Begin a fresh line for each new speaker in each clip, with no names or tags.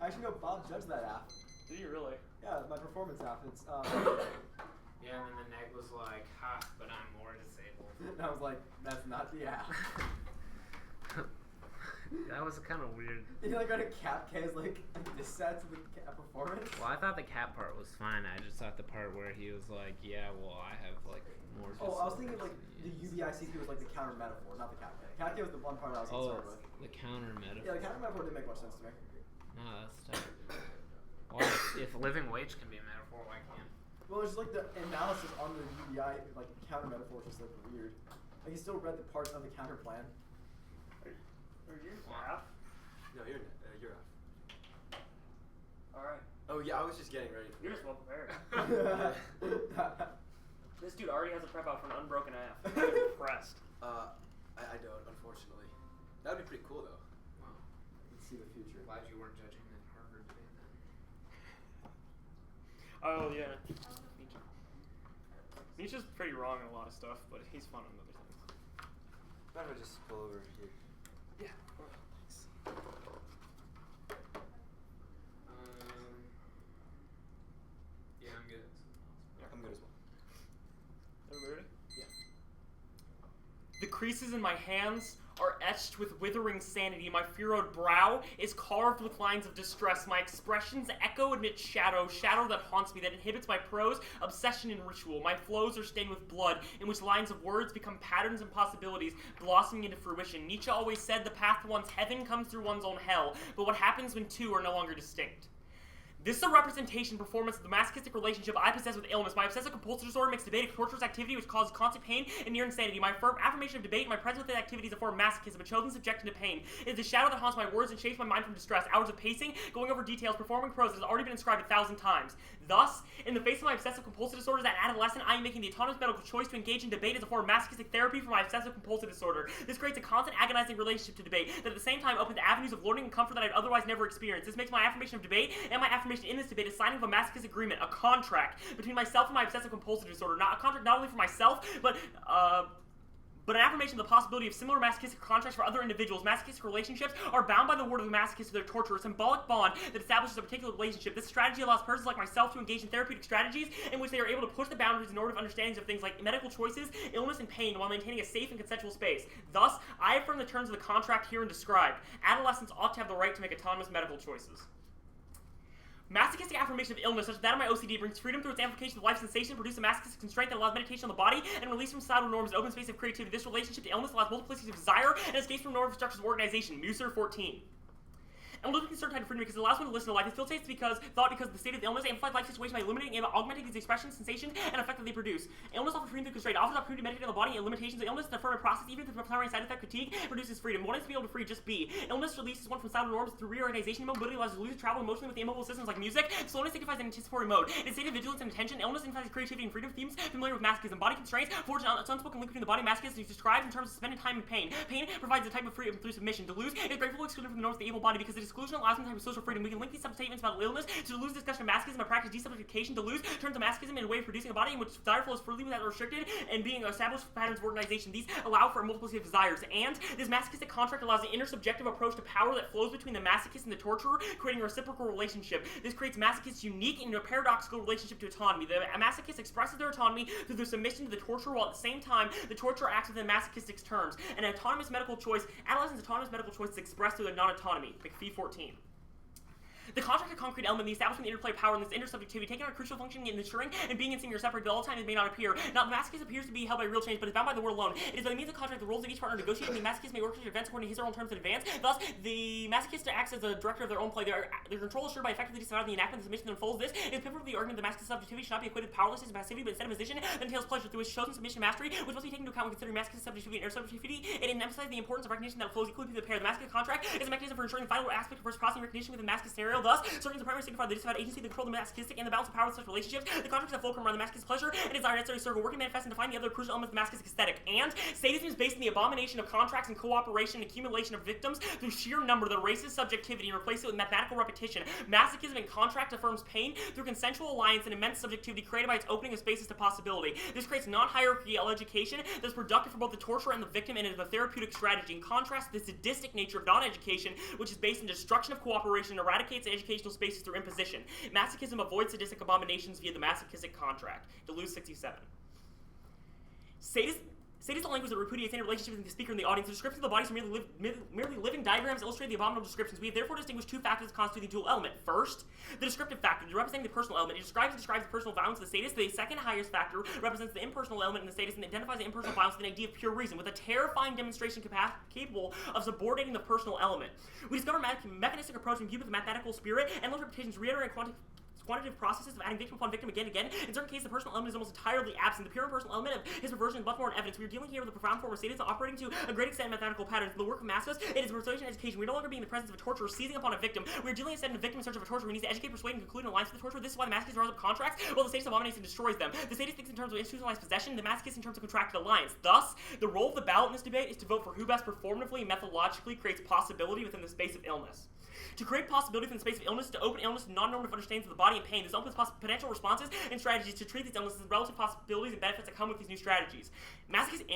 Actually, no, Bob judged that app.
Did you really?
Yeah, my performance app. It's
Yeah, and then the neg was like, ha, but I'm more disabled.
And I was like, that's not the app.
That was kind of weird.
You like got a cap case like this sets with the cap performance.
Well, I thought the cat part was fine. I just thought the part where he was like, yeah, well, I have like more.
Oh, I was thinking like the UBICP was like the counter metaphor, not the cap case. Cap case was the one part I was concerned with.
The counter metaphor.
Yeah, the counter metaphor didn't make much sense to me.
No, that's tough. Well, if living wage can be a metaphor, why can't?
Well, it's just like the analysis on the UBI like counter metaphor is just like weird. Like he still read the parts of the counter plan.
Are you F?
No, you're F.
Alright.
Oh yeah, I was just getting ready.
You're just well prepared. This dude already has a prep out for an unbroken F. I'm impressed.
I don't, unfortunately. That would be pretty cool though.
Wow.
Let's see the future.
Glad you weren't judging in Harvard today then.
Oh yeah. Nietzsche's pretty wrong on a lot of stuff, but he's fun on other things.
Might as well just pull over here.
Yeah.
Thanks.
Yeah, I'm good.
I'm good as well.
Everybody ready?
Yeah.
The creases in my hands are etched with withering sanity. My furrowed brow is carved with lines of distress. My expressions echo amid shadow, shadow that haunts me, that inhibits my prose, obsession and ritual. My flows are stained with blood, in which lines of words become patterns and possibilities, blossoming into fruition. Nietzsche always said the path to one's heaven comes through one's own hell, but what happens when two are no longer distinct? This is a representation performance of the masochistic relationship I possess with illness. My obsessive-compulsive disorder makes debate a torturous activity which causes constant pain and near insanity. My firm affirmation of debate and my presence with that activity is a form of masochism, a chosen subjection to pain. It is the shadow that haunts my words and shapes my mind from distress. Hours of pacing, going over details, performing prose that has already been inscribed 1,000 times. Thus, in the face of my obsessive-compulsive disorder as an adolescent, I am making the autonomous medical choice to engage in debate as a form of masochistic therapy for my obsessive-compulsive disorder. This creates a constant, agonizing relationship to debate that at the same time opens avenues of learning and comfort that I'd otherwise never experience. This makes my affirmation of debate and my affirmation in this debate a sign of a masochist agreement, a contract between myself and my obsessive-compulsive disorder. Not a contract not only for myself, but an affirmation of the possibility of similar masochistic contracts for other individuals. Masochistic relationships are bound by the word of the masochist to their torture, a symbolic bond that establishes a particular relationship. This strategy allows persons like myself to engage in therapeutic strategies in which they are able to push the boundaries in normative understandings of things like medical choices, illness, and pain while maintaining a safe and consensual space. Thus, I affirm the terms of the contract herein described. Adolescents ought to have the right to make autonomous medical choices. Masochistic affirmation of illness, such as that of my OCD, brings freedom through its amplification of life sensation, produces a masochistic constraint that allows meditation on the body, and release from societal norms an open space of creativity. This relationship to illness allows multiplicity of desire and escapes from normative structures of organization. Musser 14. And living in certain type of freedom because it allows one to listen to life. It facilitates because of the state of the illness, amplifies life situation by illuminating and augmenting these expressions, sensations, and effect that they produce. Illness offers freedom through constraint. It offers opportunity to meditate on the body and limitations of illness. The affirmative process, even if the primary side effect fatigue, produces freedom. One is to be able to free, just be. Illness releases one from sound norms through reorganization. Mobility allows you to lose travel emotionally with the immobile systems like music. Slowness signifies an anticipatory mode. It is state of vigilance and attention. Illness signifies creativity and freedom. Themes familiar with masochism. Body constraints forge an unspoken link between the body and masochism is described in terms of spending time in pain. Pain provides a type of freedom through submission. Deleuze is gratefully excluded from the norms of the able body because the exclusion allows some type of social freedom. We can link these sub-statements about illness to Deleuze's discussion of masochism and practice desubjectification. Deleuze turns to masochism in a way of producing a body in which desire flows freely without restricted and being established patterns of organization. These allow for a multiplicity of desires. And this masochistic contract allows an intersubjective approach to power that flows between the masochist and the torturer, creating a reciprocal relationship. This creates masochists unique in a paradoxical relationship to autonomy. The masochist expresses their autonomy through their submission to the torturer, while at the same time the torturer acts within masochistic terms. An autonomous medical choice, adolescents' autonomous medical choice is expressed through their non-autonomy. McPhee 14. The contract of concrete element, the establishment of the interplay of power, and this intersubjectivity, taking on a crucial function in ensuring and being and seeing are separate, but all the time it may not appear. Now, the masochist appears to be held by real change, but is bound by the word alone. It is by the means of contract the roles of each partner negotiating. The masochist may orchestrate events according to his or her own terms in advance. Thus, the masochist acts as the director of their own play. Their control is assured by effectively disavowing the enactment of the submission that unfolds. This is pivotal to the argument that masochist subjectivity should not be equated with powerlessness and passivity, but instead a position that entails pleasure through which chosen submission and mastery, which must be taken into account when considering masochist subjectivity and intersubjectivity. It emphasizes the importance of recognition that flows equally through the pair. The masochist contract is a mechanism for ensuring the vital aspect of reciprocity and recognition within the masochist scenario. Thus, certain the primary signify the disavowed agency, the control of the masochistic, and the balance of power in such relationships. The contracts that fulcrum around the masochist pleasure and desire necessarily serve a working manifest and define the other crucial elements of the masochistic aesthetic. And sadism is based on the abomination of contracts and cooperation and accumulation of victims through sheer number that erases subjectivity and replaces it with mathematical repetition. Masochism and contract affirms pain through consensual alliance and immense subjectivity created by its opening of spaces to possibility. This creates non-hierarchical education that is productive for both the torturer and the victim and is a therapeutic strategy. In contrast to the sadistic nature of non-education, which is based in destruction of cooperation and eradicates creates educational spaces through imposition. Masochism avoids sadistic abominations via the masochistic contract. Deleuze 67. Sadistic language that repudiates any relationship between the speaker and the audience. The descriptions of the bodies are merely living diagrams illustrating the abominable descriptions. We have therefore distinguished two factors that constitute the dual element. First, the descriptive factor, representing the personal element. It describes the personal violence of the sadist. The second highest factor represents the impersonal element in the sadist and identifies the impersonal violence with an idea of pure reason, with a terrifying demonstration capable of subordinating the personal element. We discover mechanistic approach when viewed with mathematical spirit, and interpretations reiterate quantitative processes of adding victim upon victim again and again. In certain cases, the personal element is almost entirely absent. The pure impersonal element of his perversion is much more in evidence. We are dealing here with a profound form of sadism operating to a great extent in mathematical patterns. In the work of Massos, it is persuasion education. We are no longer being in the presence of a torturer seizing upon a victim. We are dealing instead in a victim in search of a torturer who needs to educate, persuade, and conclude an alliance with the torturer. This is why the masochist draws up contracts, while the sadist abominates and destroys them. The sadist thinks in terms of institutionalized possession, the masochist in terms of contracted alliance. Thus, the role of the ballot in this debate is to vote for who best performatively and methodologically creates possibility within the space of illness. To create possibility within the space of illness, to open illness to non-normative understandings of the body and pain. This opens potential responses and strategies to treat these illnesses and relative possibilities and benefits that come with these new strategies. Masochistic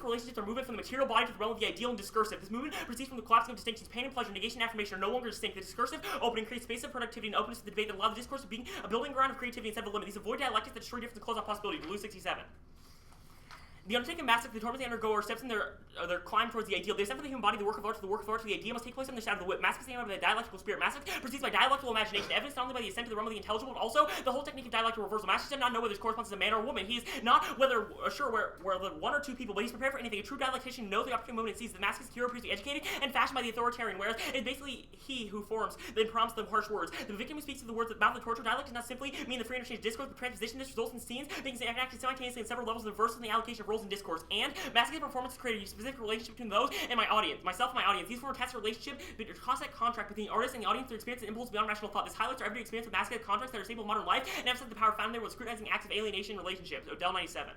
relationships are movement from the material body to the realm of the ideal and discursive. This movement proceeds from the collapsing of distinctions. Pain and pleasure, negation and affirmation are no longer distinct. The discursive opening creates space of productivity and openness to the debate that allow the discourse of being a building ground of creativity instead of a limit. These avoid dialectics that destroy difference and close off possibility. Deleuze 67. The undertaken masochist, the torments they undergo are steps in their climb towards the ideal. They ascend from the human body, the work of art, to the work of art, to the idea must take place on the shadow of the whip. Masochist aim by the dialectical spirit. Masochist proceeds by dialectical imagination, evidenced not only by the ascent to the realm of the intelligible, but also the whole technique of dialectical reversal. Masochist does not know whether this corresponds to a man or a woman. He is not sure where the one or two people, but he's prepared for anything. A true dialectician knows the opportune moment and sees the masochist hero appears to be educated and fashioned by the authoritarian, whereas it is basically he who forms, then prompts the harsh words. The victim who speaks to the words that mouth the torture dialect does not simply mean the free interchange of discourse, but transposition. This results in scenes being enacted simultaneously in several levels of the verses and the allocation of roles in discourse. And masochist performance created a specific relationship between those and my audience, myself and my audience. These form a tacit relationship, but a constant contract between the artist and the audience through experience and impulse beyond rational thought. This highlights our everyday experience with masochist contracts that are stable in modern life and emphasizes the power found there with scrutinizing acts of alienation relationships. Odell 97.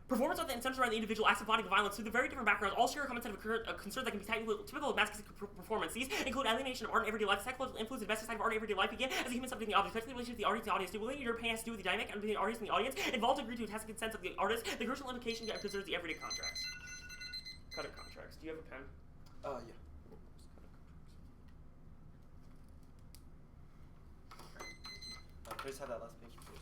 Performance of the incentives around the individual acts of body violence through the very different backgrounds all share a common set of concerns that can be typical of masochistic performance. These include alienation of art in everyday life, psychological influence, and best side of art in everyday life, again, as a human subject in the object, especially the relationship with the audience and the audience. The willing your pain has to do with the dynamic between the artist and the audience, involved in agreed to a tacit consent of the artist, the crucial implication that preserves the everyday contracts. Cut of contracts. Do you have a pen?
Yeah. Please have that last page, please.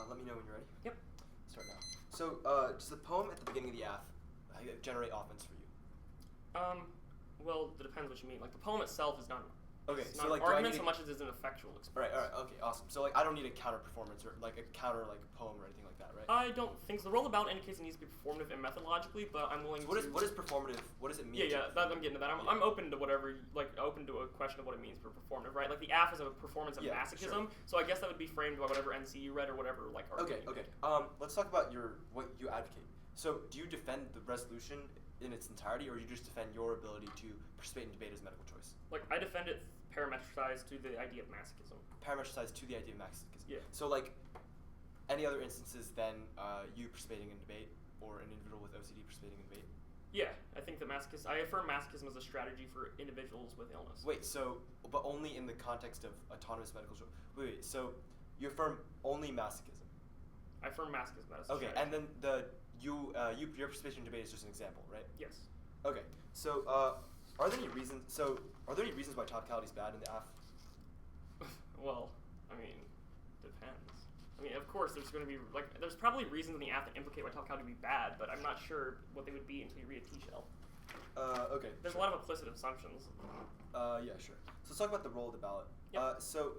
Let me know when you're ready.
Yep.
Start now. So, does the poem at the beginning of the aff generate offense for you?
Well, it depends what you mean. Like, the poem itself is not.
Okay,
it's
so
not
like,
an argument so much as it's an effectual expression.
Alright, okay, awesome. So like, I don't need a counter performance or like a counter like poem or anything like that, right?
I don't think so. The role of ballot indicates it needs to be performative and methodologically, but I'm willing
So
to.
what is performative? What does it mean?
Yeah, I'm getting to that. I'm open to whatever, open to a question of what it means for performative, right? Like the aff is a performance of masochism, so I guess that would be framed by whatever NC you read or whatever, like.
Okay. Let's talk about what you advocate. So, do you defend the resolution in its entirety, or do you just defend your ability to participate in debate as medical choice?
Like, I defend it parametricized to the idea of masochism.
Parametricized to the idea of masochism.
Yeah.
So, like, any other instances than you participating in debate, or an individual with OCD participating in debate?
Yeah, I think that I affirm masochism as a strategy for individuals with illness.
Wait, so, but only in the context of autonomous medical choice. Wait, so you affirm only masochism?
I affirm masochism as a
strategy. Okay, and then your participation in debate is just an example, right?
Yes.
Okay, so are there any reasons why topicality is bad in the aff?
Well, I mean, depends. I mean, of course, there's going to be there's probably reasons in the aff that implicate why topicality would be bad, but I'm not sure what they would be until you read a T-shell.
Okay.
There's a lot of implicit assumptions.
Yeah, sure. So let's talk about the role of the ballot.
Yep.
So,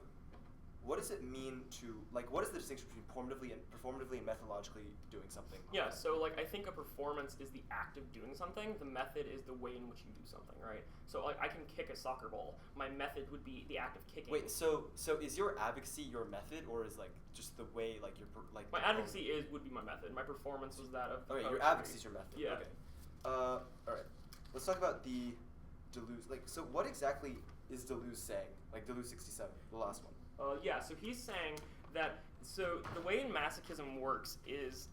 what does it mean to what is the distinction between performatively and methodologically doing something?
Yeah, so I think a performance is the act of doing something. The method is the way in which you do something, right? So I can kick a soccer ball. My method would be the act of kicking.
Wait, so is your advocacy your method, or is just the way
my advocacy would be my method. My performance was that of.
Okay, your advocacy is your method.
Yeah.
Okay. All right. Let's talk about the Deleuze. So what exactly is Deleuze saying? Deleuze 67, the last one.
Yeah, so he's saying that, so the way masochism works is,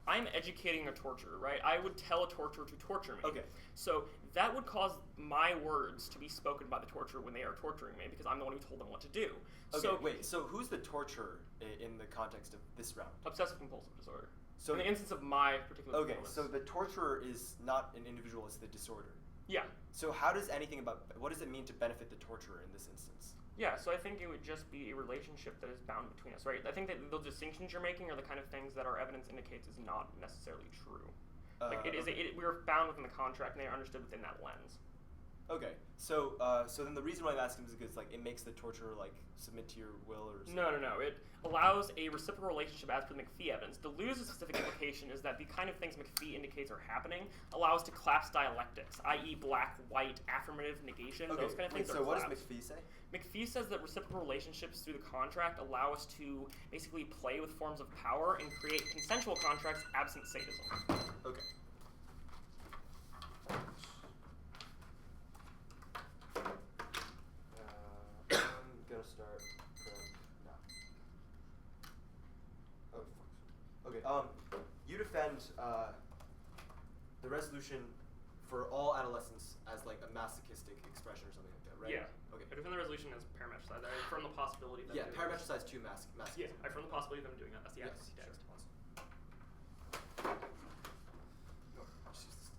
I'm educating a torturer, right? I would tell a torturer to torture me.
Okay.
So that would cause my words to be spoken by the torturer when they are torturing me, because I'm the one who told them what to do.
Okay,
so,
wait, so who's the torturer in the context of this round?
Obsessive compulsive disorder.
So
in the instance of my particular
okay,
performance.
so the torturer is not an individual; it's the disorder.
Yeah.
So how does anything about what does it mean to benefit the torturer in this instance?
Yeah, so I think it would just be a relationship that is bound between us, right? I think that the distinctions you're making are the kind of things that our evidence indicates is not necessarily true. Like we're bound within the contract, and they are understood within that lens.
Okay, so so then the reason why I'm asking is because like it makes the torturer like submit to your will or something.
No. It allows a reciprocal relationship as per the McPhee evidence. Deleuze's specific implication is that the kind of things McPhee indicates are happening allow us to collapse dialectics, i.e. black, white, affirmative, negation,
Okay,
those kind of things
wait,
are
so what does
collapsed.
McPhee say?
McPhee says that reciprocal relationships through the contract allow us to basically play with forms of power and create consensual contracts absent sadism.
Okay. I'm gonna start now. Oh fuck. Okay. You defend the resolution for all adolescents as like a masochistic expression or something like that, right?
Yeah.
Okay.
I defend the resolution as parametricized. I affirm the possibility of them
Yeah,
doing
parametricized to masochistic.
Yeah, I affirm the possibility of them doing that. That's the
Yes,
advocacy text.
sure. No, I'll just use this.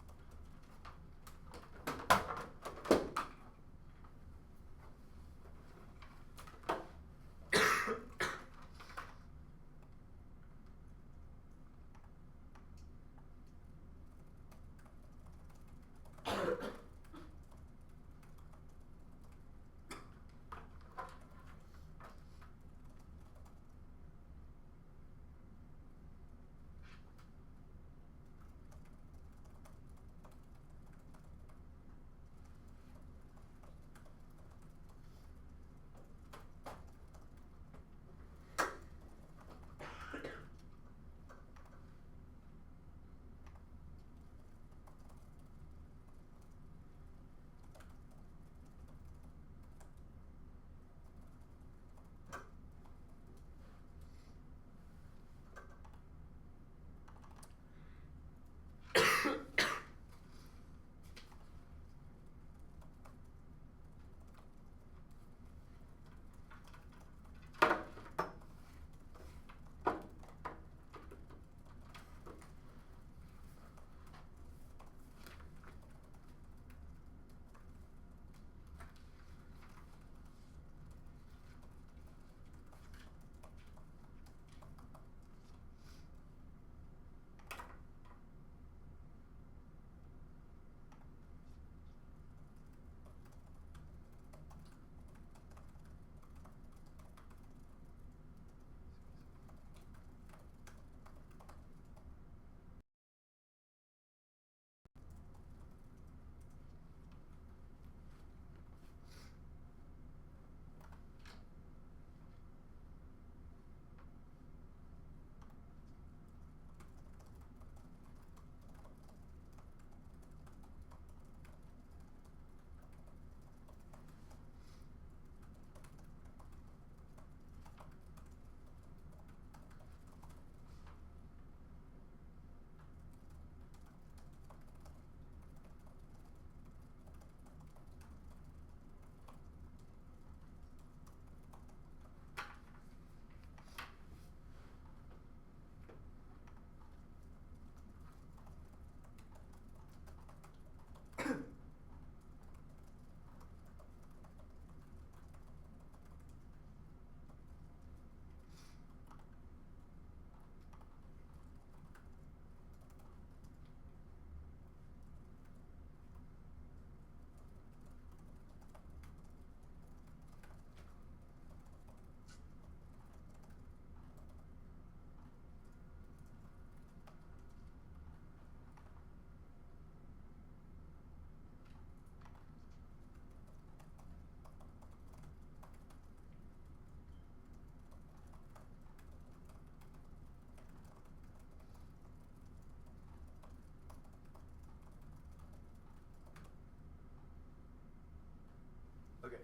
Okay,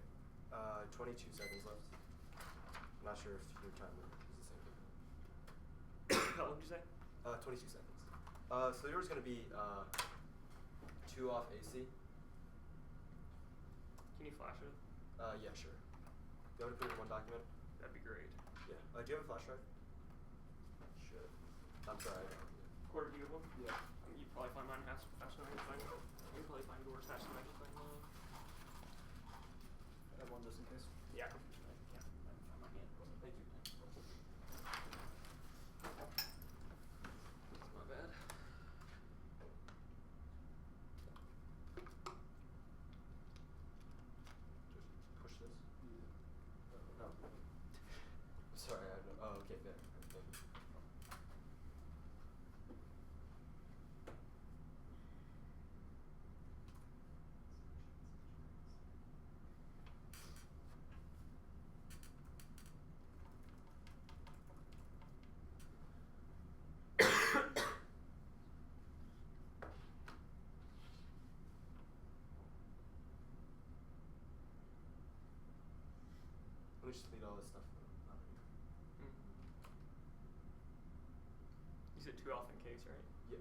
22 seconds left. I'm not sure if your time is the same thing.
What would you say?
22 seconds. So yours is going to be 2 off AC.
Can you flash it?
Yeah, sure. Do you want to put it in one document?
That'd be great.
Yeah. Do you have a flash drive? Should. I'm sorry.
Quarter beautiful.
Yeah.
You'd probably find mine faster than I can find it. You'd probably find yours faster than I can find mine.
I have one just in case.
Yeah. I can't find mine yet. Thank you. That's my bad.
Just push this. No. Sorry, I don't. Oh, okay, there. Thank you. Let me just delete all this stuff.
You said 2 alpha in case, right?
Yeah.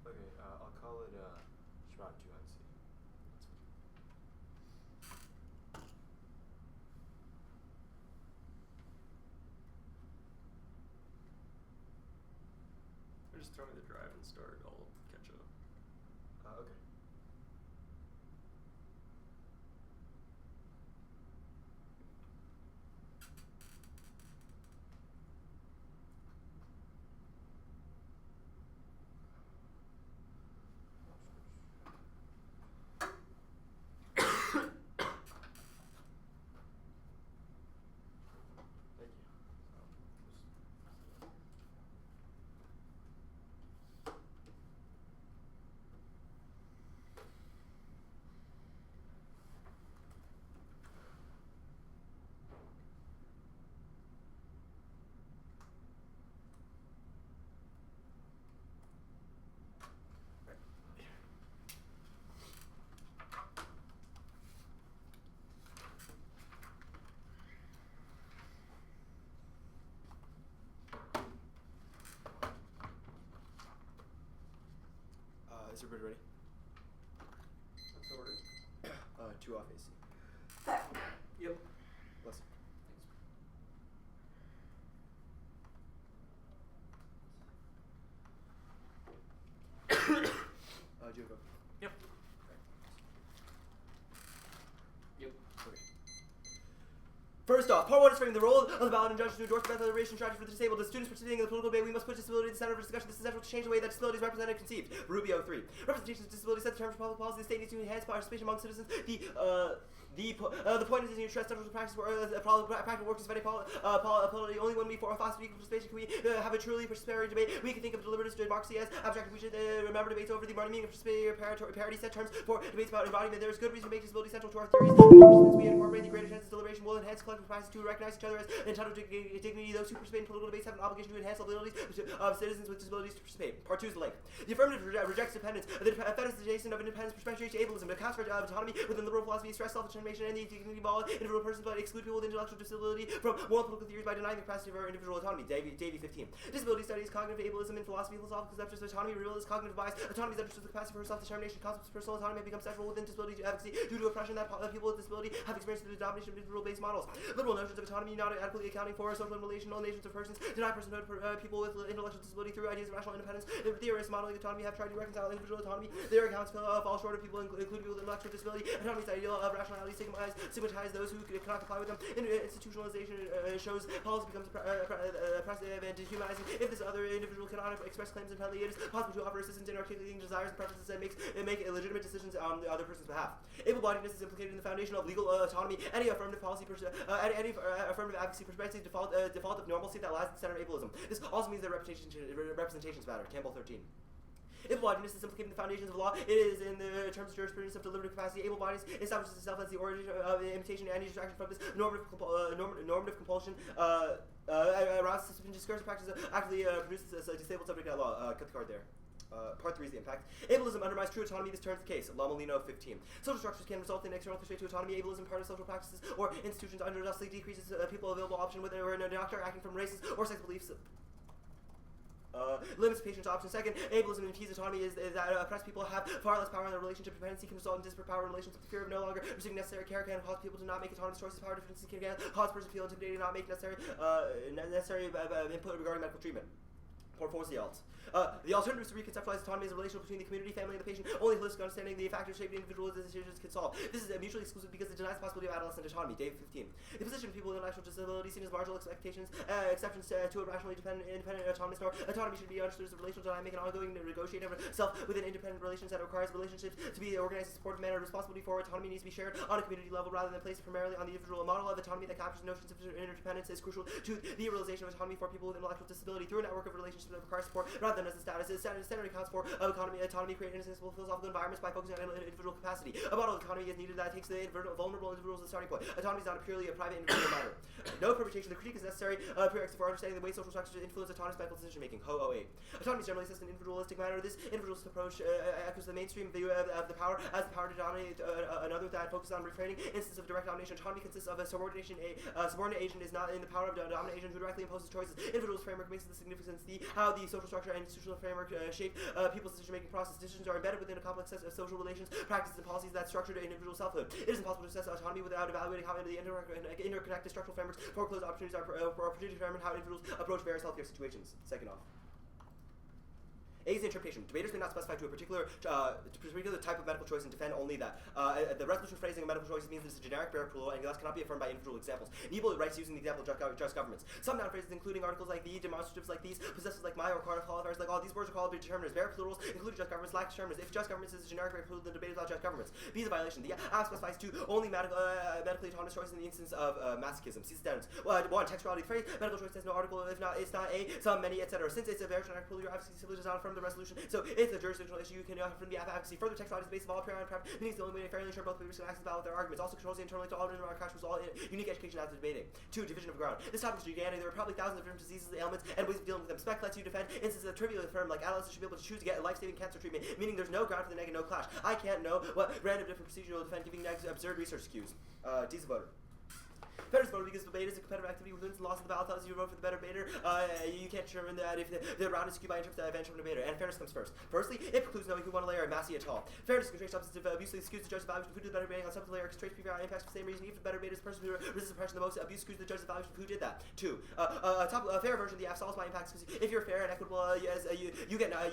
Okay, I'll call it Shroud 2NC.
Or just throw me the drive and start. I'll catch up.
Okay. Thank you. Is everybody ready?
That's ordered.
2 off AC.
Yep.
Bless you. Do you have a
Yep.
Yep.
Okay. First off, part 1 is framing the role of the ballot and judges to endorse the method of liberation strategy for the disabled. As students participating in the political debate, we must put disability at the center of discussion. This is essential to change the way that disability is represented and conceived. Rubio 3. Representation of disability sets the terms for public policy. The state needs to enhance participation among citizens. The point is to stress central practice where practical works is very polity. Only when we foster equal participation can we have a truly participatory debate. We can think of deliberative democracy as abstract. We should remember debates over the meaning of parity set terms for debates about embodiment. There is good reason to make disability central to our theories. Since we incorporate the greater chances deliberation will enhance collective practice to recognize each other as entitled to dignity. Those who participate in political debates have an obligation to enhance the abilities of citizens with disabilities to participate. Part 2 is the link. The affirmative rejects dependence. The fetishization of independence perpetuates ableism. The accounts for autonomy within liberal philosophy stress self-determination and the dignity of all individual persons, but exclude people with intellectual disability from moral political theories by denying the capacity of our individual autonomy. Davy 15. Disability studies cognitive ableism in philosophy. Philosophical conceptions of autonomy reveal as cognitive bias. Autonomy is understood as the capacity for self-determination. Concepts of personal autonomy have become central within disability advocacy due to oppression that people with disability have experienced through the domination of individual-based models. Liberal notions of autonomy not adequately accounting for social and relational nations of persons deny personhood people with intellectual disability through ideas of rational independence. Theorists modeling autonomy have tried to reconcile individual autonomy. Their accounts fall short of people, including people with intellectual disability. Autonomy's ideal of rationality stigmatize those who cannot comply with them. Institutionalization shows policy becomes oppressive and dehumanizing. If this other individual cannot express claims independently, it is possible to offer assistance in articulating desires and preferences and make legitimate decisions on the other person's behalf. Able-bodiedness is implicated in the foundation of legal autonomy. Any affirmative policy, any affirmative advocacy perspective default of normalcy that lies at the center of ableism. This also means that representations matter. Campbell 13. Able-bodiedness is implicating the foundations of law. It is in the terms of jurisprudence of deliberative capacity. Able-bodiedness establishes itself as the origin of imitation and distraction from this normative compulsion. Aroused suspicion, discourse, and practice actively produces a disabled subject at law. Cut the card there. Part 3 is the impact. Ableism undermines true autonomy. This turns the case. Lomolino 15. Social structures can result in external constraint to autonomy. Ableism, part of social practices or institutions, unjustly decreases people available option whether or a doctor acting from races or sex beliefs. Limits patient's option. Second, ableism impedes autonomy is that oppressed people have far less power in their relationship. Dependency can result in disparate power in relationships. The fear of no longer receiving necessary care can cause people to not make autonomous choices. Power deficiency can cause persons to feel intimidated and not make necessary input regarding medical treatment. Part 4 is the alt. The alternatives to reconceptualize autonomy as a relationship between the community, family, and the patient. Only holistic understanding the factors shaping individual decisions can solve. This is mutually exclusive because it denies the possibility of adolescent autonomy. Dave 15. The position of people with intellectual disabilities seen as marginal exceptions to a rationally independent autonomous norm. Autonomy should be understood as a relational dynamic and ongoing negotiating of self within independent relations that requires relationships to be organized in a supportive manner. Responsibility for autonomy needs to be shared on a community level rather than placed primarily on the individual. A model of autonomy that captures notions of interdependence is crucial to the realization of autonomy for people with intellectual disability through a network of relationships that require support rather than as a status. Standard accounts for autonomy create inaccessible philosophical environments by focusing on individual capacity. A model of autonomy is needed that takes the vulnerable individuals as a starting point. Autonomy is not purely a private individual matter. No permutation of the critique is necessary prerequisite for understanding the way social structures influence autonomous medical decision making. Ho 08. Autonomy is generally assessed in an individualistic manner. This individualist approach echoes the mainstream view of the power as the power to dominate another that focuses on refraining instances of direct domination. Autonomy consists of a subordination. A subordinate agent is not in the power of the dominant agent who directly imposes choices. Individualist framework makes the significance how the social structure and institutional framework shape people's decision-making process. Decisions are embedded within a complex set of social relations, practices, and policies that structure individual selfhood. It is impossible to assess autonomy without evaluating how the interconnected structural frameworks foreclose opportunities are to determine how individuals approach various healthcare situations. Second off. A is the interpretation. Debaters may not specify to a particular type of medical choice and defend only that. The resolution phrasing of medical choices means it's a generic bare rule and thus cannot be affirmed by individual examples. Nebo writes using the example of just governments. Some noun phrases, including articles like the, demonstratives like these, possessors like my, or qualifiers like all, these words are called determiners. Bare plurals, including just governments, lack determiners. If just governments is a generic bare plural, then debate is about just governments. B is a violation. The app specifies to only medically autonomous choice in the instance of masochism. See the standards. 1. Textuality of the phrase. Medical choice has no article. If not, it's not a, some, many, etc. Since it's a very generic plural, your advocacy simply does not affirm the resolution. So it's a jurisdictional issue. You can from the advocacy. Further, textuality is based on all prior and prep, meaning the only way to fairly ensure both papers can access the ballot with their arguments. Also controls the internal to all in our with all unique education after debating. 2. Division of ground. This topic is gigantic. There are probably thousands of different diseases, ailments, and ways of dealing with them. Spec lets you defend instances of trivial affirm like adolescents should be able to choose to get a life-saving cancer treatment, meaning there's no ground for the neg and no clash. I can't know what random different procedure will defend giving negs absurd research cues. D's a voter. Better voter because debate is a competitive activity with wins and losses. The ballot tells you to vote for the better debater. You can't determine that if the round is skewed by interest that advantage from the debater. And fairness comes first. Firstly, it precludes knowing who won a layer of Massey et al. Fairness constrains substantive abuse skews the judge's evaluation of who did the better debating on substantive layer constrains previous impacts for the same reason. Even if the better debater is the person who resists oppression the most, abuse skews the judge's evaluation of who did that. 2. A fair version of the F solves my impacts because if you're fair and equitable, you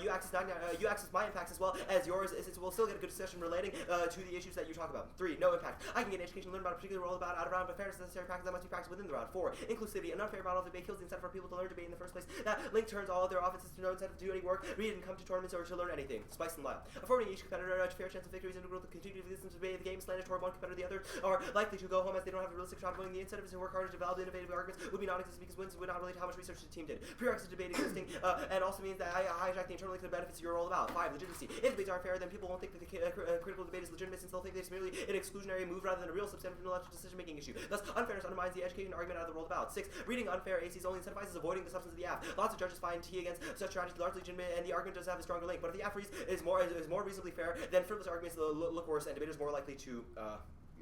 access my impacts as well as yours. We'll still get a good discussion relating to the issues that you talk about. 3. No impact. I can get an education and learn about a particular role about out of round, but fairness is necessary practice that must be practiced within the round. 4. Inclusivity. An unfair model of debate kills the incentive for people to learn debate in the first place. That link turns all of their offices to no incentive to do any work, read and come to tournaments or to learn anything. Spice and lie. Affording each competitor a fair chance of victory is integral to continue to existence of debate. The game is slanted toward one competitor, the other are likely to go home as they don't have a realistic shot of winning. The incentive is to work harder to develop innovative arguments would be non-existent because wins would not relate to how much research the team did. Prerequisite debate existing and also means that I hijack the internal link to the benefits you're all about. 5. Legitimacy. If debates aren't fair, then people won't think that the critical debate is legitimate since they'll think that it's merely an exclusionary move rather than a real substantive intellectual decision-making issue. Thus, unfairness undermines the education argument out of the world about. 6. Reading unfair ACs only incentivizes avoiding the substance of the app. Lots of judges find T against such strategies largely legitimate, and the argument does have a stronger link. But if the app is more reasonably fair, then frivolous arguments look worse, and debaters more likely to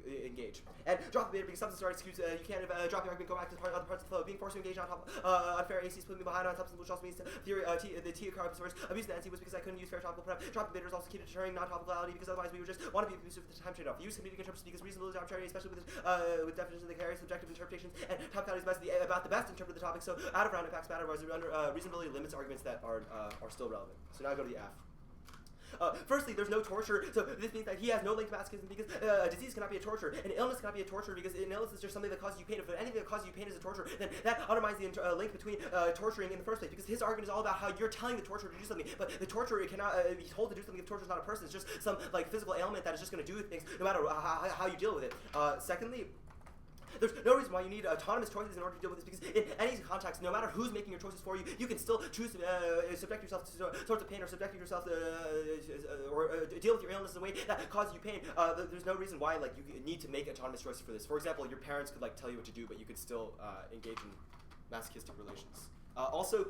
engage. And drop the debater because substance are excuse. You can't drop the argument, go back to other parts of the flow. Being forced to engage on top unfair ACs, putting me behind on substance, which also means theory the T card source. Abuse the NC was because I couldn't use fair topical prep. Drop the debater is also key to deterring non-topicality because otherwise we would just want to be abusive with the time trade-off. Use comedic interpretation because reasonable is arbitrary, especially with definitions that carry subjective interpretations, and topicality is about the best interpret the topic. So out of round impacts matter, whereas reasonability limits arguments that are still relevant. So now go to the F. Firstly, there's no torture, so this means that he has no link to masochism because disease cannot be a torture, and illness cannot be a torture because an illness is just something that causes you pain. If anything that causes you pain is a torture, then that undermines the link between torturing in the first place, because his argument is all about how you're telling the torturer to do something, but the torturer cannot be told to do something if torture is not a person. It's just some like physical ailment that is just going to do things no matter how you deal with it. Secondly, There's no reason why you need autonomous choices in order to deal with this, because in any context, no matter who's making your choices for you, you can still choose to subject yourself to sorts of pain, or subject yourself to, or deal with your illness in a way that causes you pain. There's no reason why like you need to make autonomous choices for this. For example, your parents could like tell you what to do, but you could still engage in masochistic relations. Also,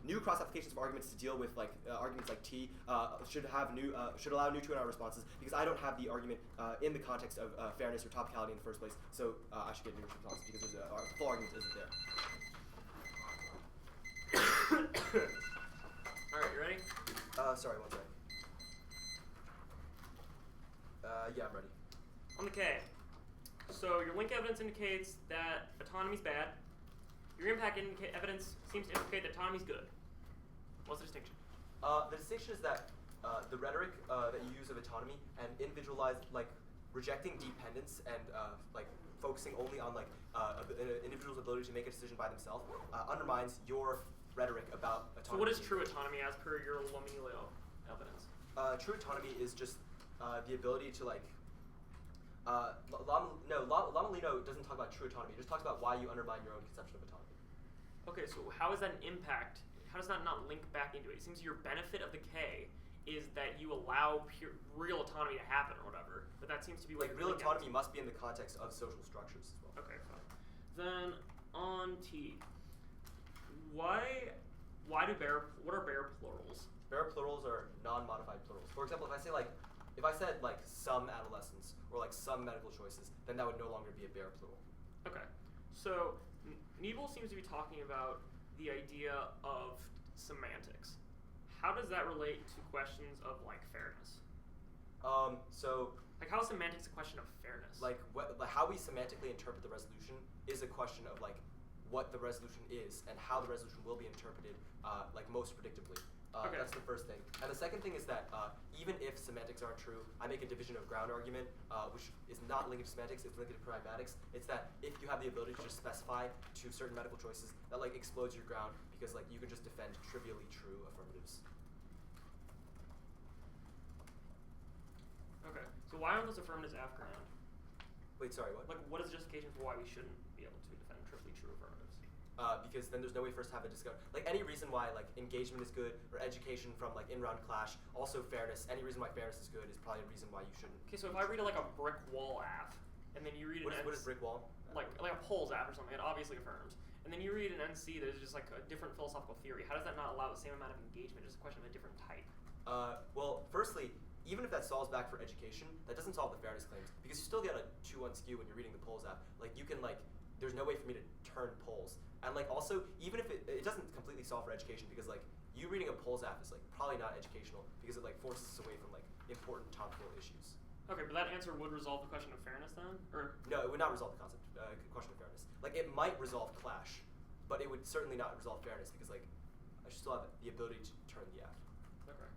new cross applications of arguments to deal with like arguments like T should allow new two-and-out responses, because I don't have the argument in the context of fairness or topicality in the first place, so I should get new responses because there's a full argument isn't there.
All right, you ready?
Sorry, one second. Yeah, I'm ready.
On the K. So your link evidence indicates that autonomy's bad. Your impact evidence seems to indicate that autonomy's good. What's the distinction?
The distinction is that the rhetoric that you use of autonomy and individualized, like rejecting dependence and like focusing only on like an individual's ability to make a decision by themselves undermines your rhetoric about autonomy.
So what is true autonomy as per your Lomelio evidence?
True autonomy is just the ability to like. Lomelino doesn't talk about true autonomy. It just talks about why you undermine your own conception of autonomy.
Okay, so how is that an impact? How does that not link back into it? It seems your benefit of the K is that you allow real autonomy to happen or whatever, but that seems to be
like real autonomy must be in the context of social structures as well.
Okay, fine. Then on T, what are bare plurals?
Bare plurals are non-modified plurals. For example, if I said like some adolescents or like some medical choices, then that would no longer be a bare plural.
Okay, so Niebel seems to be talking about the idea of semantics. How does that relate to questions of like fairness?
So
like how is semantics a question of fairness?
Like how we semantically interpret the resolution is a question of like what the resolution is and how the resolution will be interpreted like most predictably.
Okay.
That's the first thing. And the second thing is that even if semantics aren't true, I make a division of ground argument, which is not linked to semantics, it's linked to pragmatics. It's that if you have the ability to just specify to certain medical choices, that like explodes your ground, because like you can just defend trivially true affirmatives.
Okay, so why aren't those affirmatives after ground?
Wait, sorry, what?
Like, what is the justification for why we shouldn't be able to defend trivially true affirmatives?
Because then there's no way for us to have a discussion. Like any reason why like engagement is good or education from like in-round clash, also fairness. Any reason why fairness is good is probably a reason why you shouldn't.
Okay, so if I read like a brick wall app, and then you read
what is brick wall?
Like a polls app or something, it obviously affirms. And then you read an NC that is just like a different philosophical theory. How does that not allow the same amount of engagement? Just a question of a different type.
Well, firstly, even if that solves back for education, that doesn't solve the fairness claims, because you still get a 2-1 skew when you're reading the polls app. Like you can like, there's no way for me to turn polls. And like also, even if it doesn't completely solve for education, because like you reading a polls app is like probably not educational, because it like forces us away from like important topical issues.
Okay, but that answer would resolve the question of fairness then, or
no, it would not resolve the question of fairness. Like it might resolve clash, but it would certainly not resolve fairness, because like I should still have the ability to turn the app.
Okay.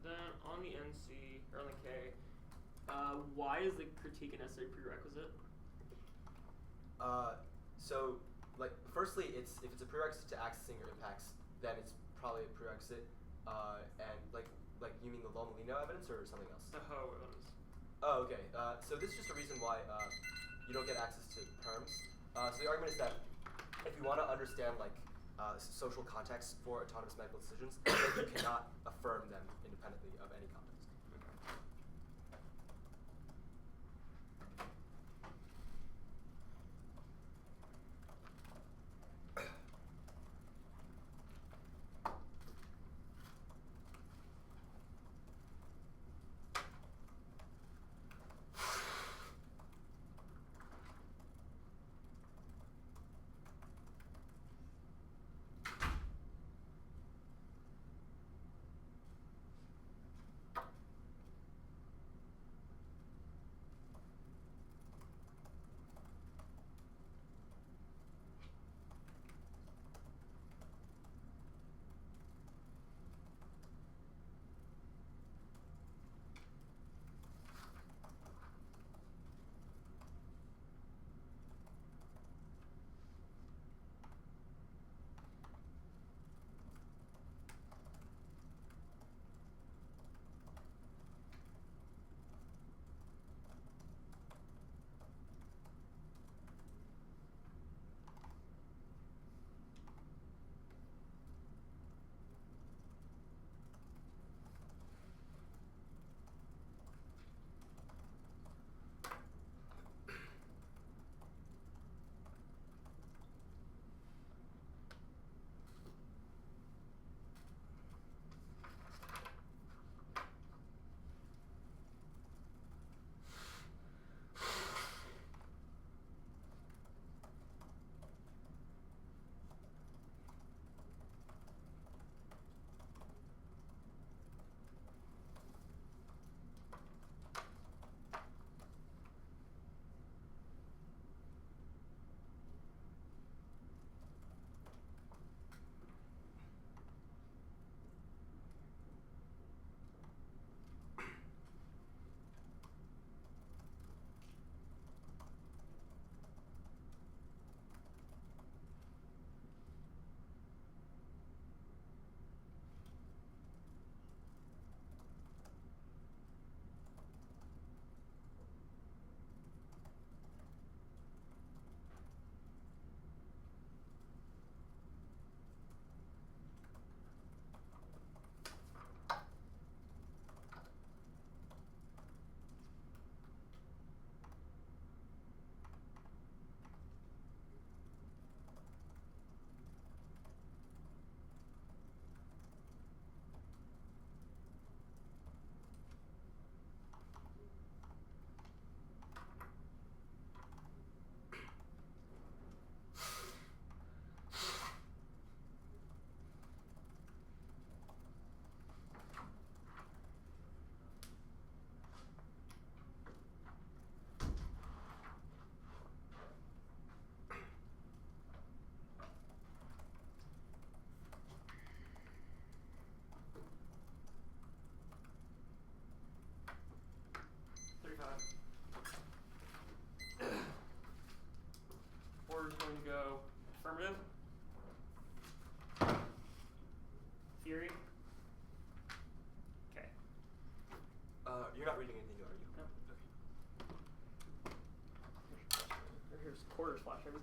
Then on the NC or on the K, why is the critique a necessary prerequisite?
So. Like, firstly, if it's a prerequisite to accessing your impacts, then it's probably a prerequisite. And like you mean the Lomelino evidence or something else?
The Ho evidence.
Oh, okay. So this is just a reason why you don't get access to terms. So the argument is that if you want to understand like social context for autonomous medical decisions, then you cannot affirm them independently of any context.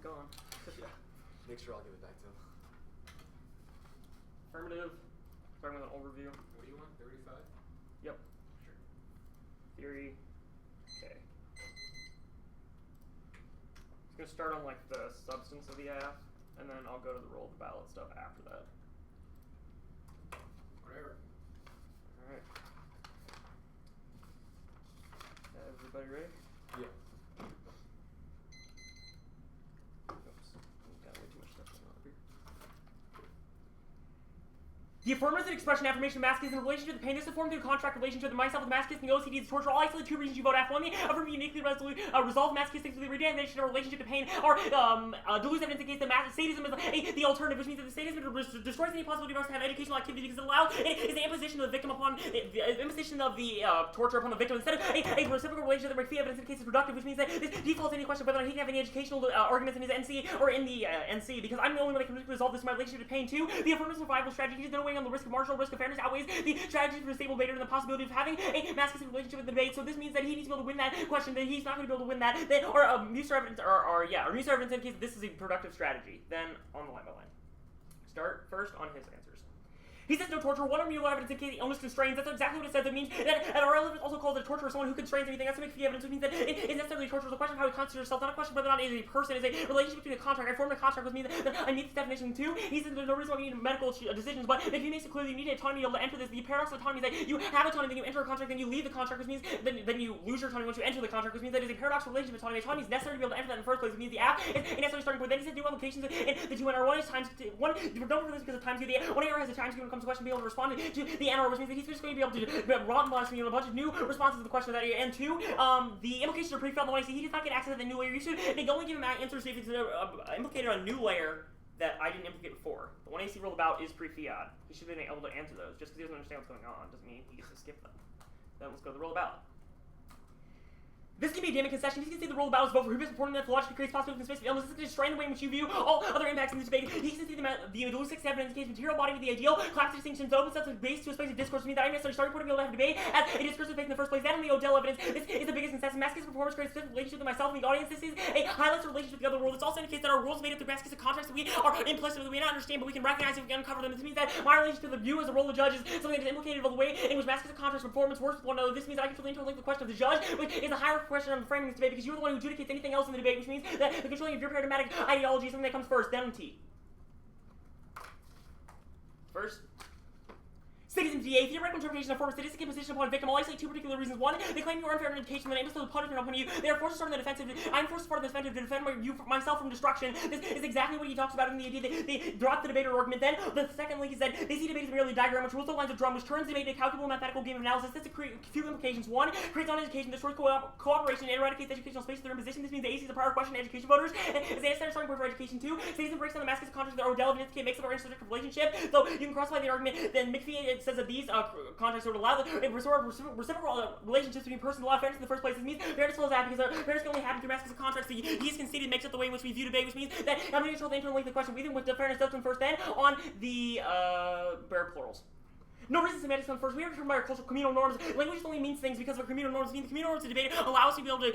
gone.
Yeah. Make sure I'll give it back to him.
Affirmative. Starting with an overview.
What do you want? 35?
Yep.
Sure.
Theory. Okay. Just gonna start on like the substance of the AF, and then I'll go to the roll of the ballot stuff after that.
Whatever.
Alright. Everybody ready?
Yeah.
Oops. Got way too much stuff going on up here. The affirmative expression affirmation of masochism in relation to the pain is formed through a contract relationship with myself with masochism, the OCD, the torture, all isolated two reasons you vote F. One, the affirm uniquely resolve masochistic through the redefinition of relationship to pain, or Deleuzean evidence indicates that sadism is the alternative, which means that the sadism destroys any possibility for us to have educational activity because it allows is the imposition of the victim upon the imposition of the torture upon the victim instead of a reciprocal relationship that McPhee evidence indicates is productive, which means that this defaults any question of whether or not he can have any educational arguments in his NC or in the NC, because I'm the only one that can resolve this in my relationship to pain. Two, the affirmative survival strategy is no weighing on the risk of martial risk of fairness outweighs the strategy for a stable debater and the possibility of having a masochistic relationship with the debate. So this means that he needs to be able to win that question, that he's not going to be able to win that, or Muser evidence, or Muser evidence indicates that this is a productive strategy. Then on the line by line. Start first on his answers. He says no torture, one or Millard evidence indicates the illness constrains. That's exactly what it says. It means that our evidence also calls it a torture or someone who constrains anything. That's what McPhee evidence, which means that it is necessarily torture. It's a question of how he constitutes himself, not a question of whether or not it is a person. It's a relationship between a contract. I formed a contract with me that I meet this definition too. He says there's no reason why we need medical decisions, but McPhee makes it clear that you need autonomy to be able to enter this. The paradox of autonomy is that you have autonomy, then you enter a contract, then you leave the contract, which means then you lose your autonomy once you enter the contract, which means that it is a paradoxical relationship with autonomy. Autonomy is necessary to be able to enter that in the first place. It means the app is a necessary starting point. Then he says new applications in the two NR. One is times one. Don't for this because of times two. The one error has a times two when it comes to question, be able to respond to the NR, which means that he's just going to be able to rotten blast me a bunch of new responses to the question of that area. And two, the implications are pre-filled. The one I see he does not get access to the new layer. You should only give him answers if it's implicated on a new layer that I didn't implicate before. The one AC ruled about is pre-fiat. He should have been able to answer those. Just because he doesn't understand what's going on doesn't mean he gets to skip them. Then let's go to the roll about. This can be a damning concession. He can say the role of battle is vote for who supporting that logically creates possibility in space of illness. This can destroy the way in which you view all other impacts in this debate. He can see the Deleuzean evidence indicates material body with the ideal, class distinctions, open sets of base to a space of discourse. Means that I'm necessarily starting point to be able to have debate as a discursive space in the first place. That and the Odell evidence. This is the biggest concession. Masochistic performance creates a relationship with myself and the audience. This is a highlights the relationship with the other world. This also indicates that our worlds made up through masochistic contracts that we are implicit, that we not understand, but we can recognize if we can uncover them. This means that my relationship to the view as a role of judge is something that is implicated of the way in which masochistic contracts performance works with one another. This means that I can interlink the question of the judge, which is a higher question on framing this debate, because you're the one who adjudicates anything else in the debate, which means that the controlling of your paradigmatic ideology is something that comes first, then T. First, citizen DA, theoretical interpretation of form of statistic imposition upon a victim. I'll isolate two particular reasons. One, they claim you are unfair in education, then impose the punishment upon you. They are forced to start on the defensive. I'm forced to start on the defensive to defend myself from destruction. This is exactly what he talks about in the idea that they drop the debater argument. Then, the second link is that they see debate as merely a diagram which rules the lines of drum, which turns debate into a calculable mathematical game of analysis. This creates a few implications. One, creates on-education, destroys cooperation, and eradicates educational space of their imposition. This means the AC is a prior question to education voters, and is a necessary starting point for education. Two, citizen breaks down the masochistic contracts that Odell and makes up our intersubjective relationship. So, you can crossify the argument. Then McPhee says that these contracts would allow reciprocal relationships between person and law of fairness in the first place. This means fairness flows out because fairness can only happen through masochistic contracts. So he's conceded makes up the way in which we view debate, which means that I'm going to control the internal link of the question. We think what the fairness does come first, then on the bare plurals. No reason semantics come first. We are determined by our cultural communal norms. Language only means things because of our communal norms. The communal norms of debate allow us to be able to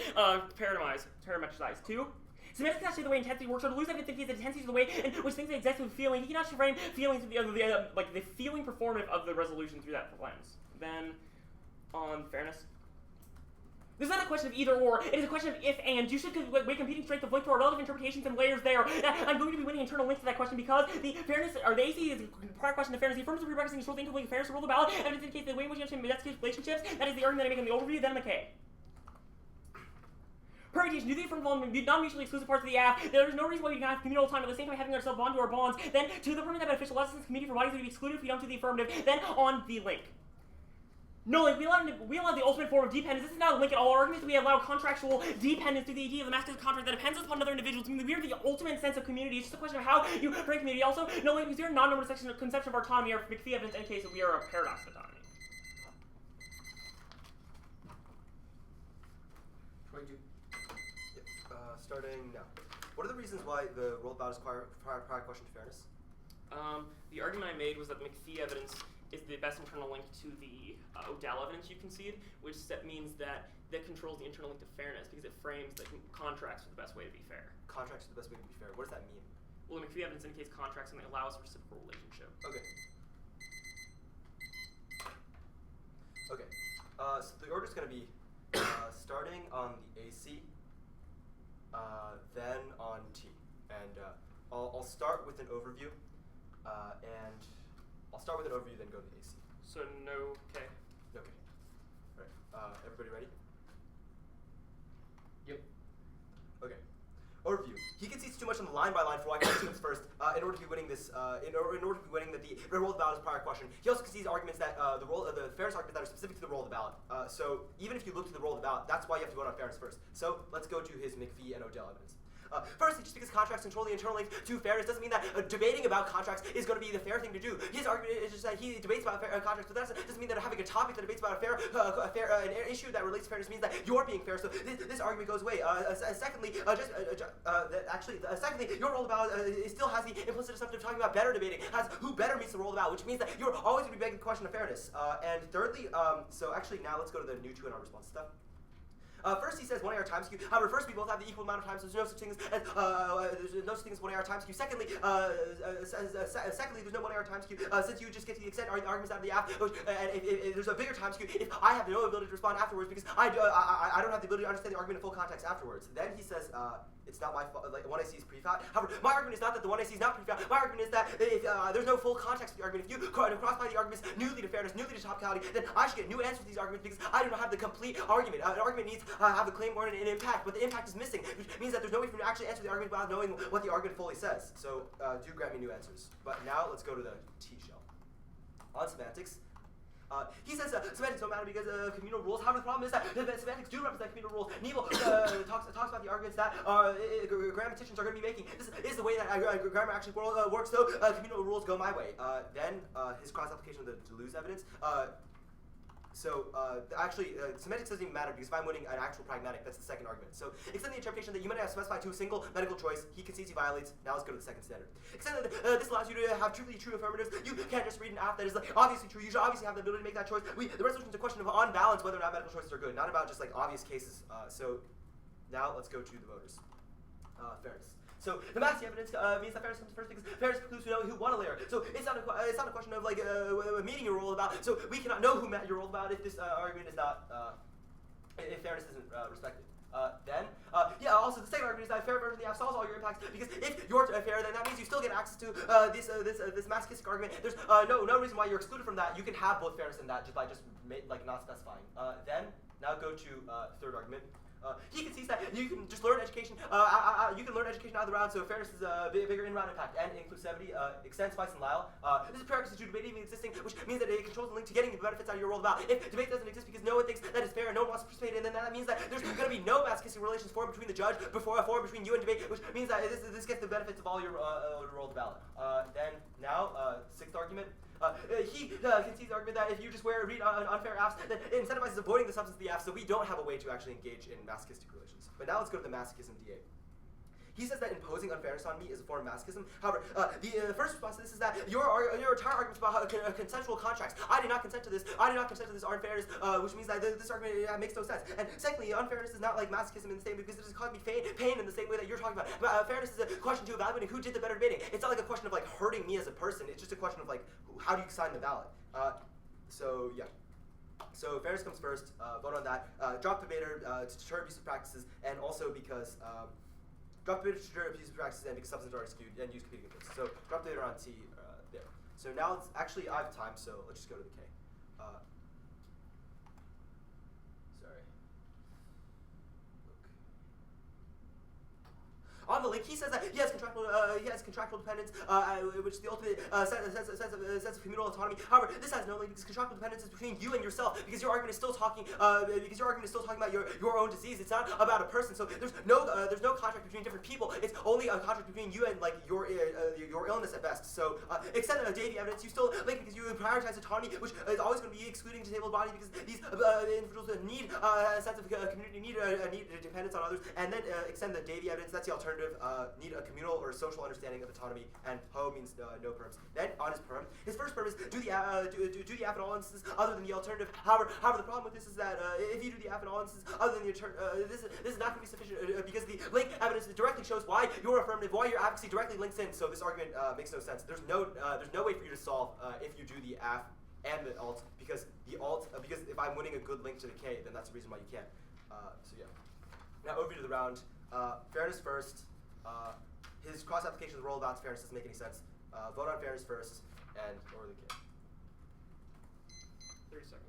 parametrize. Two, semantics cannot say the way intensity works, or to lose that intensity is the way in which things exist with feeling. He cannot frame feelings with the feeling performative of the resolution through that lens. Then, on fairness. This is not a question of either or, it is a question of if and. You should weigh competing strength of link to our relative interpretations and layers there. I'm going to be winning internal links to that question because the fairness, or the AC is a prior question of fairness. The affirmative prerequisite controls the interlink of fairness to rule the ballot, evidence indicates the way in which you understand masochistic relationships. That is the argument I make in the overview, then McKay. Permutation, do the affirmative non-mutually exclusive parts of the app. There is no reason why we can have communal time at the same time having ourselves bond to our bonds. Then, to the permanent beneficial lessons community for bodies that would be excluded if we don't do the affirmative. Then, on the link. No link. We allow the ultimate form of dependence. This is not a link at all. Our argument is that we allow contractual dependence through the idea of the masochistic contract that depends upon other individuals. I mean, we are the ultimate sense of community. It's just a question of how you frame community. Also, no link because we are a non-normative conception of autonomy. Our McPhee evidence indicates that we are a paradox of autonomy.
22.
Starting now. What are the reasons why the role about is prior question to fairness?
The argument I made was that the McPhee evidence is the best internal link to the Odell evidence you concede, which means that that controls the internal link to fairness because it frames the contracts for the best way to be fair.
Contracts are the best way to be fair. What does that mean?
Well, I mean, if the evidence indicates contracts and they allow us a reciprocal relationship.
Okay. Okay. So the order's going to be starting on the AC, then on T. And I'll start with an overview, and I'll start with an overview, then go to the AC.
So no K.
Okay. All right. Everybody ready?
Yep.
Okay. Overview. He concedes too much on the line by line for why he comes first. In order to be winning this, in order to be winning that the role of the ballot is a prior question. He also concedes arguments that the fairness arguments that are specific to the role of the ballot. So even if you look to the role of the ballot, that's why you have to vote on fairness first. So let's go to his McPhee and Odell evidence. Firstly, just because contracts control the internal link to fairness doesn't mean that debating about contracts is going to be the fair thing to do. His argument is just that he debates about contracts, but that doesn't mean that having a topic that debates about an issue that relates to fairness means that you're being fair. So this argument goes away. Secondly, secondly, your role about still has the implicit assumption of talking about better debating, has who better meets the role about, which means that you're always going to be begging the question of fairness. And thirdly, so actually now let's go to the new to and our response stuff. First, he says 1 AR times Q. However, first we both have the equal amount of time, so there's no such thing as 1 AR times Q. Secondly, there's no 1 AR times Q. Since you just get to the extent arguments out of the app, and if there's a bigger times Q, if I have no ability to respond afterwards because I don't have the ability to understand the argument in full context afterwards. Then he says it's not my fault. Like 1AC is prefab. However, my argument is not that the 1AC is not prefab. My argument is that if there's no full context to the argument, if you cross-apply the arguments newly to fairness, newly to topicality, then I should get new answers to these arguments because I do not have the complete argument. An argument needs have a claim or an impact, but the impact is missing, which means that there's no way for me to actually answer the argument without knowing what the argument fully says. So do grant me new answers. But now let's go to the T shell. On semantics. He says semantics don't matter because of communal rules. However, the problem is that semantics do represent communal rules. Niebuhr talks about the arguments that grammaticians are going to be making. This is the way that grammar actually works, so communal rules go my way. Then his cross-application of the Deleuze evidence. Semantics doesn't even matter because if I'm winning an actual pragmatic, that's the second argument. So extend the interpretation that you might have specified to a single medical choice. He concedes he violates. Now let's go to the second standard. Extend that this allows you to have truly true affirmatives. You can't just read an app that is obviously true. You should obviously have the ability to make that choice. The resolution is a question of on balance whether or not medical choices are good, not about just like obvious cases. So now let's go to the voters. Fairness. So the Massey evidence means that fairness comes first because fairness precludes who won a layer. So it's not a question of like meeting your role about. So we cannot know who met your role about if this argument is not if fairness isn't respected. Also the second argument is that a fair version of the app solves all your impacts because if you're fair, then that means you still get access to this masochistic argument. There's no reason why you're excluded from that. You can have both fairness and that just by not specifying. Now go to third argument. He concedes that you can just learn education. You can learn education out of the round, so fairness is a bigger in-round impact. And inclusivity extends Spice and Lyle. This is prerequisite to debate even existing, which means that it controls the link to getting the benefits out of your world about. If debate doesn't exist because no one thinks that it's fair and no one wants to participate, and then that means that there's going to be no masochistic relations formed between the judge before formed between you and debate, which means that this gets the benefits of all your rolled ballot. Sixth argument. He concedes the argument that if you just read unfair apps, then it incentivizes avoiding the substance of the app, so we don't have a way to actually engage in masochistic relations. But now let's go to the masochism DA. He says that imposing unfairness on me is a form of masochism. However, the first response to this is that your entire argument about consensual contracts. I did not consent to this. I did not consent to this unfairness, which means that this argument makes no sense. And secondly, unfairness is not like masochism in the same way because it doesn't cause me pain in the same way that you're talking about. Fairness is a question to evaluating who did the better debating. It's not like a question of like hurting me as a person. It's just a question of like how do you sign the ballot. So fairness comes first. Vote on that. Drop debater to deter abusive practices, and also because. Drop debater to deter abusive practices and because substance are skewed and use competing inputs. So drop debater on T there. So now let's actually I have time, so let's just go to the K. On the link, he says that he has contractual dependence, which is the ultimate sense of communal autonomy. However, this has no link because contractual dependence is between you and yourself. Because your argument is still talking about your own disease. It's not about a person. So there's no contract between different people. It's only a contract between you and like your illness at best. So except Davy evidence, you still link because you prioritize autonomy, which is always going to be excluding disabled bodies because these individuals need a sense of community, need dependence on others, and then extend the Davy evidence. That's the alternative. need a communal or social understanding of autonomy, and ho means no perms. Then on his first perm is do the aff in all instances other than the alternative. However, the problem with this is that if you do the aff in all instances other than the this is not going to be sufficient because the link evidence directly shows why your affirmative, why your advocacy directly links in. So this argument makes no sense. There's no way for you to solve if you do the aff and the alt, because because if I'm winning a good link to the K, then that's the reason why you can't. So yeah. Now over to the round. Fairness first. His cross application of the role of odds fairness doesn't make any sense. Vote on fairness first and over the K.
30 seconds.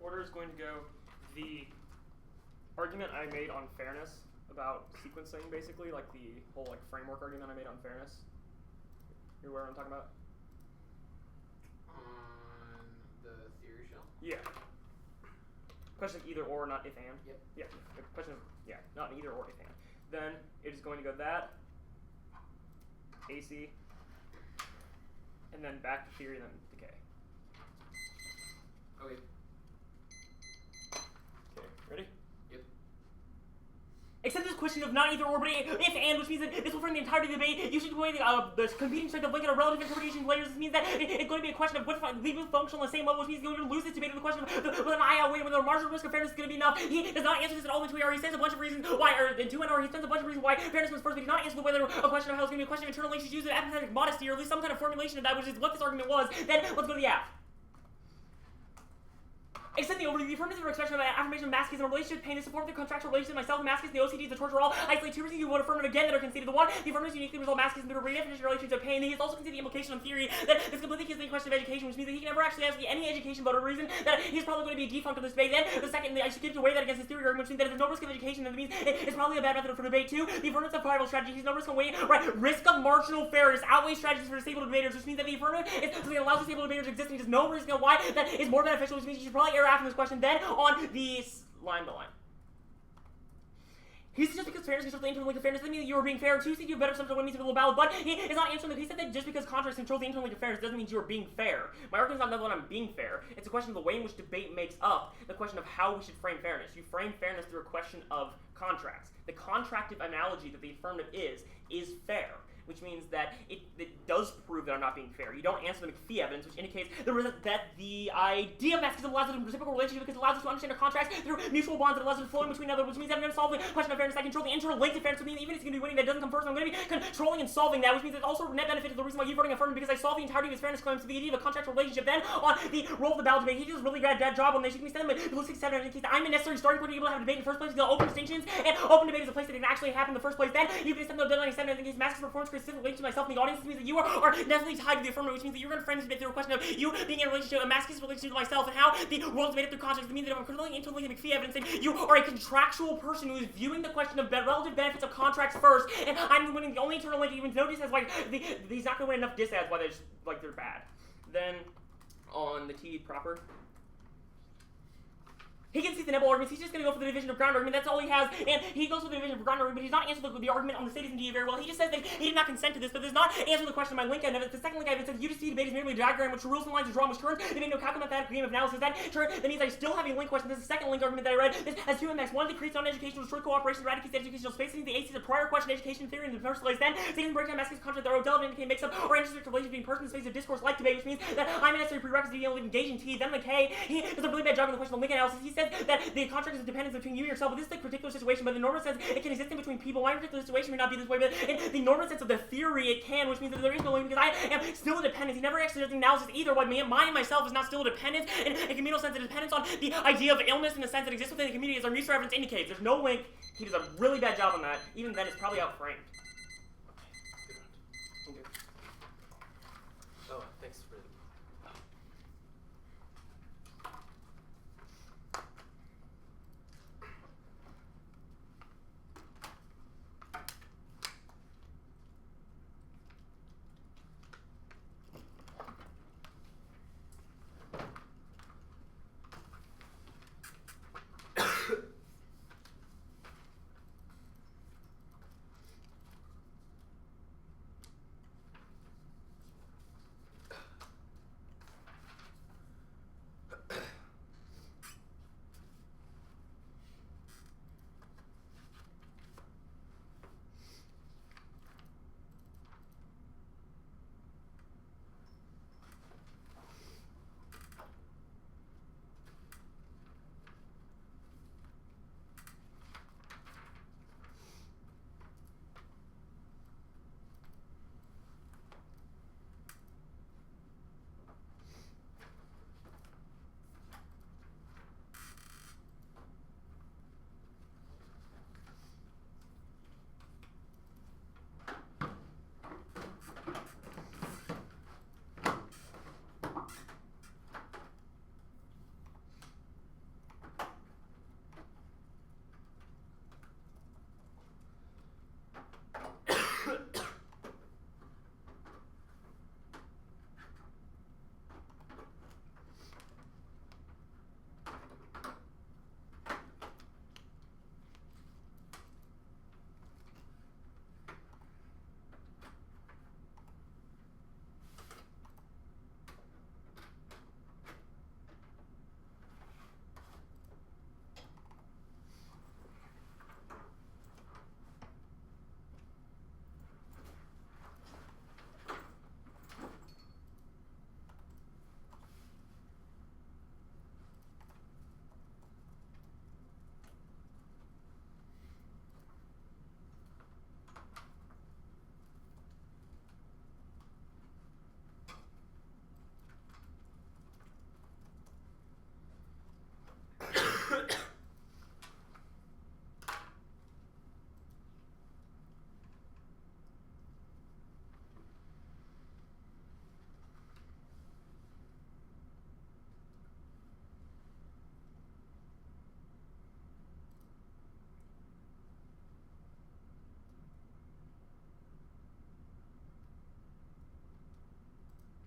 Order is going to go the argument I made on fairness about sequencing, basically, like the whole framework argument I made on fairness. You're aware what I'm talking about?
On the theory shell?
Yeah. Question of either or, not if and.
Yep.
Yeah. The question of not either or if and. Then it is going to go that, AC, and then back to theory, then decay.
Okay.
Okay, ready?
Yep.
Except this question of not either or, but if and, which means that this will frame the entirety of the debate. You should weigh the competing strength of Lincoln or relative interpretation of layers. This means that it's going to be a question of what legal function on the same level, which means you're going to lose this debate on the question of whether an I outweigh, whether the marginal risk of fairness is going to be enough. He does not answer this at all in 2AR. He says a bunch of reasons why, or in 2NR, he says a bunch of reasons why fairness was first, but he does not answer whether a question of how it's going to be a question of internal relations, use of apathetic modesty, or at least some kind of formulation of that, which is what this argument was. Then let's go to the app. Extend the overview. The affirmative expression of affirmation of masochism, a relationship, pain is support the contractual relationship, myself, masochism, the OCD, the torture all. Isolate two reasons you would affirmative again that are conceded. The one, the affirmative uniquely resolve masochism through a redefinition of relationship pain. He has also conceded the implication on theory that this completely kills the question of education, which means that he can never actually ask any education about a reason that he's probably going to be defunct of this debate. Then the second, I should give to weigh that against his theory argument, which means that if there's no risk of education, then it means it's probably a bad method for debate. Two, the affirmative of survival strategy, he's no risk of weight. Right, risk of marginal fairness outweighs strategies for disabled debaters, which means that the affirmative is something that allows disabled debaters to exist, and he has no risk of why that is more beneficial, which means you should probably err after this question. Then on the line by line. He said just because fairness controls the internal link of fairness doesn't mean that you are being fair. Two, you have better assumption of what means to be valid, but he is not answering the. He said that just because contrast controls the internal link of fairness doesn't mean you are being fair. My argument is not that I'm being fair. It's a question of the way in which debate makes up the question of how we should frame fairness. You frame fairness through a question of contracts. The contractive analogy that the affirmative is fair, which means that it does prove that I'm not being fair. You don't answer the McPhee evidence, which indicates that the idea of masochism allows us a reciprocal relationship because it allows us to understand our contracts through mutual bonds that allows us to flow in between others, which means that I'm going to solve the question of fairness. I control the internal links of fairness, which means even if it's going to be winning, that doesn't come first. I'm going to be controlling and solving that, which means it's also net benefit to the reason why you're voting affirmative because I solve the entirety of his fairness claims to the idea of a contractual relationship. Then on the role of the ballot debate, he does a really bad job on this. You can send them a blue 67 in case that I'm a necessary starting point to be able to have a debate in the first place. They'll open distinctions, and open debate is a place that can actually happen in the first place. Then you can send them a deadline 7 in case masses performance creates relationship to myself and the audience. This means that you are necessarily tied to the affirmative, which means that you're going to frame this debate through a question of you being in a relationship, a masculine relationship to myself, and how the world is made up through context. It means that if I'm controlling internally the McPhee evidence, then you are a contractual person who is viewing the question of relative benefits of contracts first, and I'm winning the only internal link, even no disads, he's not going to win enough disads why they're bad. Then, on the T proper, he can see the nebula arguments. He's just going to go for the division of ground argument. That's all he has. And he goes for the division of ground argument, but he's not answering the argument on the statism D very well. He just says that he did not consent to this, but does not answer the question of my link evidence. The second link evidence says the UDC debate is merely a diagram which rules and lines are drawn, which turns. They make no calculate mathematical game of analysis. That means I still have a link question. This is the second link argument that I read. This has two MX. One, that creates non-educational destroy cooperation, eradicates educational space. The AC is a prior question education theory in the first place. Then, second breakdown masculine contract that are relevant indicate makes up or intersect relations between persons in space of discourse like debate, which means that I'm a necessary prerequisite to be able to engage in T. Then the K, he does a really bad job on the question of link analysis. He says that the contract is a dependence between you and yourself, but this is the particular situation, but the normative sense it can exist in between people. My particular situation may not be this way, but in the normative sense of the theory it can, which means that there is no link because I am still a dependence. He never actually does the analysis either. What mine and myself is not still a dependence, and in a communal sense, it depends on the idea of illness in the sense that exists within the community as our mutual evidence indicates. There's no link. He does a really bad job on that. Even then, it's probably outframed. Okay.
Oh, thanks for the...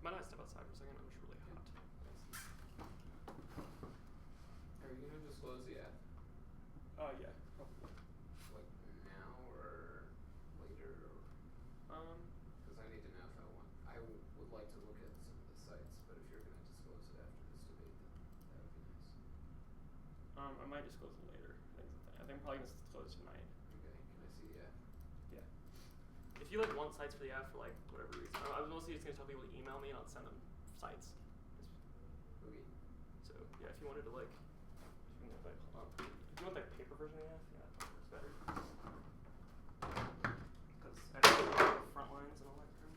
Might have to step outside for a second. It was really hot.
Are you gonna disclose the F?
Yeah, probably.
Like now or later? Because I need to know if I want. Would like to look at some of the sites, but if you're gonna disclose it after this debate, then that would be nice.
I might disclose it later. I think I'm probably gonna disclose tonight.
Okay. Can I see the F?
Yeah. If you like want sites for the app for like whatever reason, I was mostly just gonna tell people to email me and I'll send them sites.
Okay.
So yeah, if you wanted to like, if you want like, if you want like paper version of the app, yeah, that works better. Because I have to do the front lines and all that crap.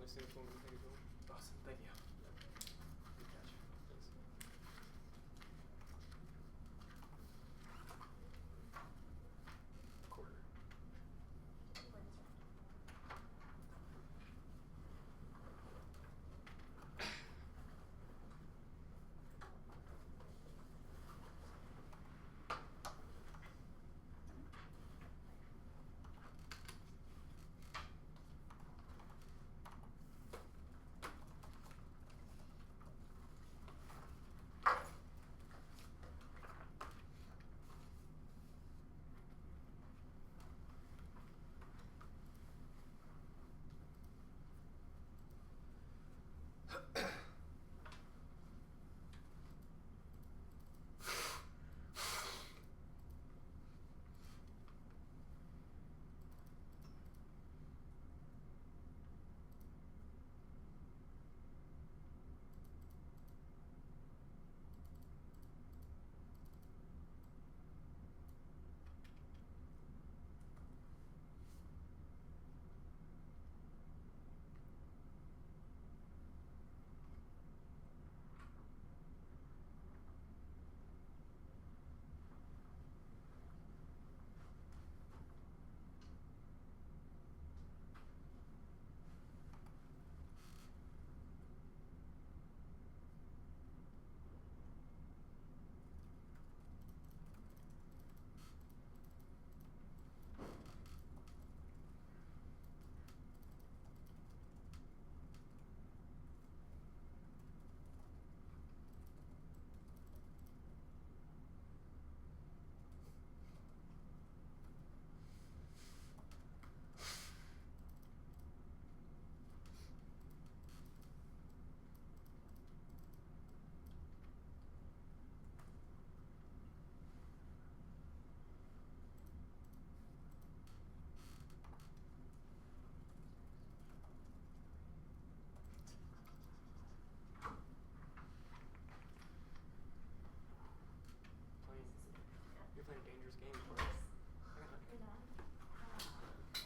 only seen this one in the film.
Awesome. Thank you. Good catch.
Thanks. Quarter. You're playing dangerous games, bro.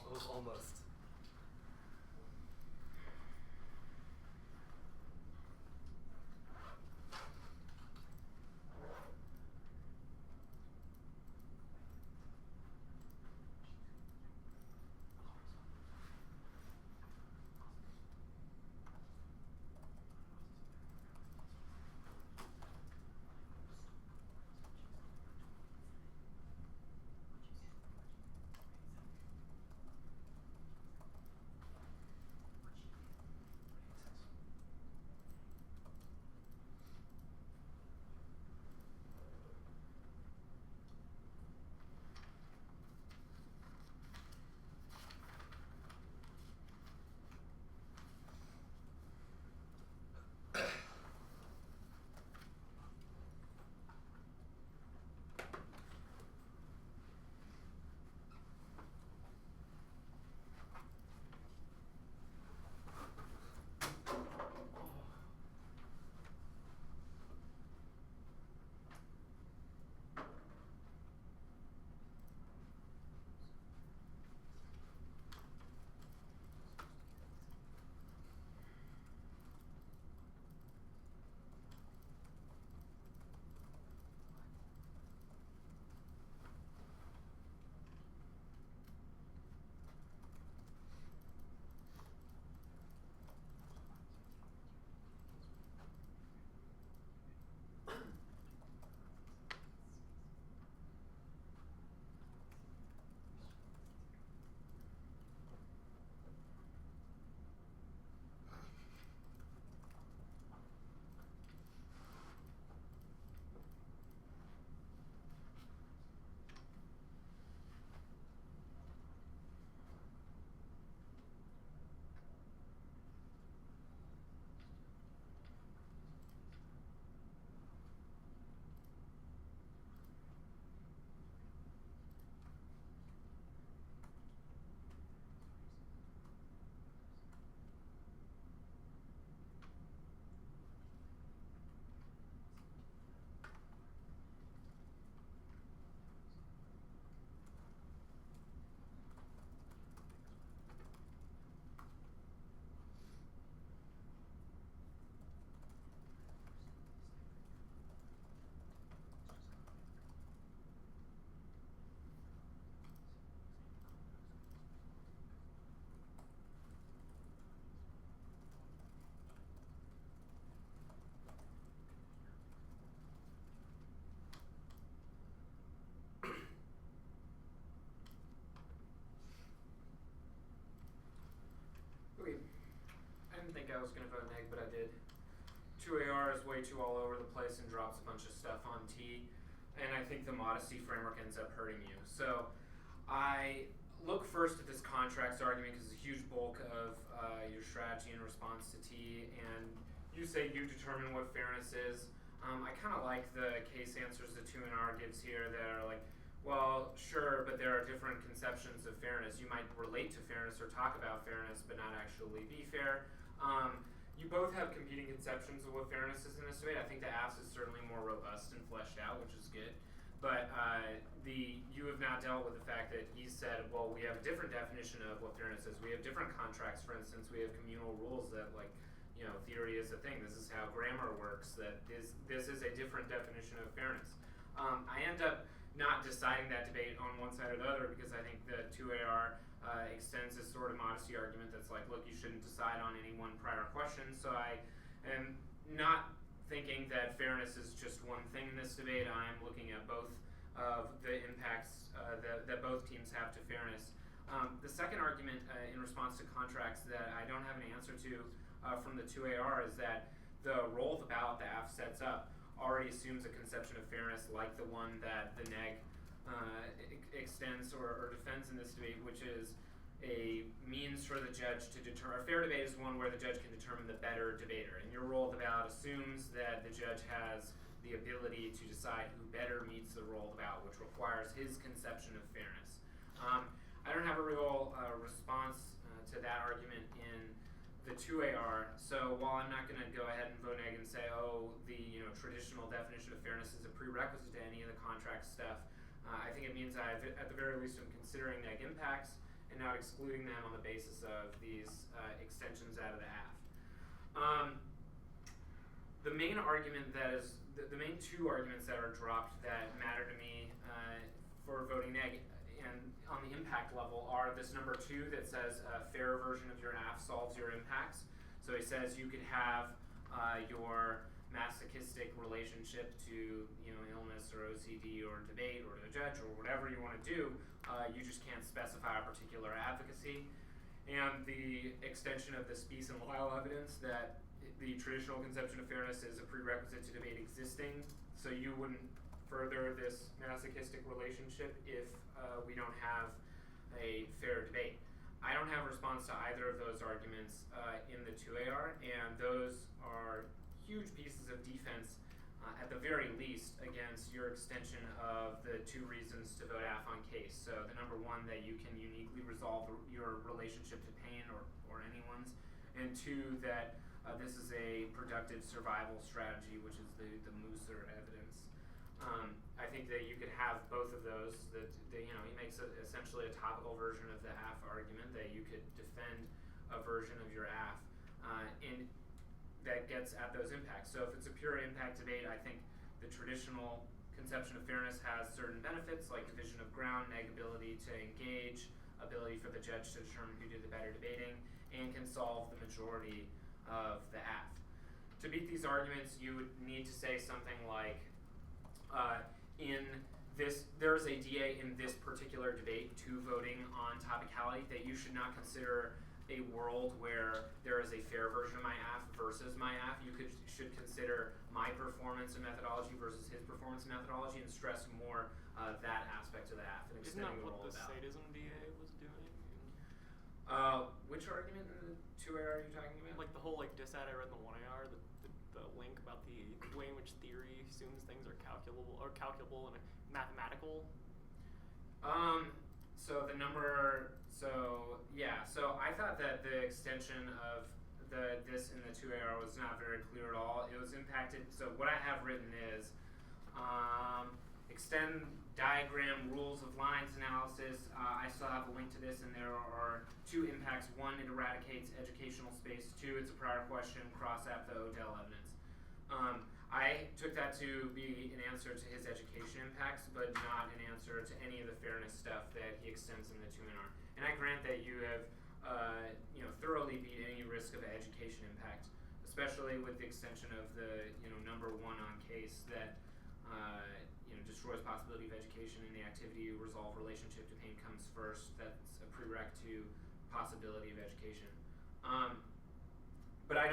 It was almost.
I was going to vote neg, but I did. 2AR is way too all over the place and drops a bunch of stuff on T, and I think the modesty framework ends up hurting you. So I look first at this contracts argument because it's a huge bulk of your strategy in response to T, and you say you determine what fairness is. I kind of like the case answers that 2NR gives here that are like, well, sure, but there are different conceptions of fairness. You might relate to fairness or talk about fairness, but not actually be fair. You both have competing conceptions of what fairness is in this debate. I think the ass is certainly more robust and fleshed out, which is good. But you have not dealt with the fact that he said, well, we have a different definition of what fairness is. We have different contracts, for instance. We have communal rules that, like, you know, theory is a thing. This is how grammar works. That this is a different definition of fairness. I end up not deciding that debate on one side or the other because I think the 2AR extends this sort of modesty argument that's like, look, you shouldn't decide on any one prior question. So I am not thinking that fairness is just one thing in this debate. I'm looking at both of the impacts that both teams have to fairness. The second argument in response to contracts that I don't have an answer to from the 2AR is that the role the ballot the AF sets up already assumes a conception of fairness like the one that the neg extends or defends in this debate, which is a means for the judge to determine. A fair debate is one where the judge can determine the better debater, and your role of the ballot assumes that the judge has the ability to decide who better meets the role of the ballot, which requires his conception of fairness. I don't have a real response to that argument in the 2AR, so while I'm not going to go ahead and vote neg and say, oh, the traditional definition of fairness is a prerequisite to any of the contract stuff, I think it means at the very least I'm considering neg impacts and not excluding them on the basis of these extensions out of the AF. The main argument that is, the main two arguments that are dropped that matter to me for voting neg and on the impact level are this number 2 that says a fair version of your AF solves your impacts. So he says you could have your masochistic relationship to illness or OCD or debate or to a judge or whatever you want to do. You just can't specify a particular advocacy. And the extension of the Spies and Lyle evidence that the traditional conception of fairness is a prerequisite to debate existing. So you wouldn't further this masochistic relationship if we don't have a fair debate. I don't have a response to either of those arguments in the 2AR, and those are huge pieces of defense at the very least against your extension of the 2 reasons to vote AF on case. So the number 1, that you can uniquely resolve your relationship to pain or anyone's, and 2, that this is a productive survival strategy, which is the Musser evidence. I think that you could have both of those. That he makes essentially a topical version of the AF argument that you could defend a version of your AF, and that gets at those impacts. So if it's a pure impact debate, I think the traditional conception of fairness has certain benefits like division of ground, neg ability to engage, ability for the judge to determine who did the better debating, and can solve the majority of the AF. To beat these arguments, you would need to say something like, there's a DA in this particular debate to voting on topicality, that you should not consider a world where there is a fair version of my AF versus my AF. You should consider my performance and methodology versus his performance and methodology, and stress more that aspect of the AF and
Isn't that
extending the
what
role
the
of ballot.
sadism DA was doing?
Which argument in the 2AR are you talking about?
Like the whole disad I read in the 1AR, the link about the way in which theory assumes things are calculable and mathematical.
So I thought that the extension of this in the 2AR was not very clear at all. It was impacted. So what I have written is extend diagram rules of lines analysis. I still have a link to this, and there are 2 impacts. 1, it eradicates educational space. 2, it's a prior question, cross-app the Odell evidence. I took that to be an answer to his education impacts, but not an answer to any of the fairness stuff that he extends in the 2NR. And I grant that you have thoroughly beat any risk of education impact, especially with the extension of the number 1 on case that destroys possibility of education, and the activity to resolve relationship to pain comes first. That's a prereq to possibility of education.
but I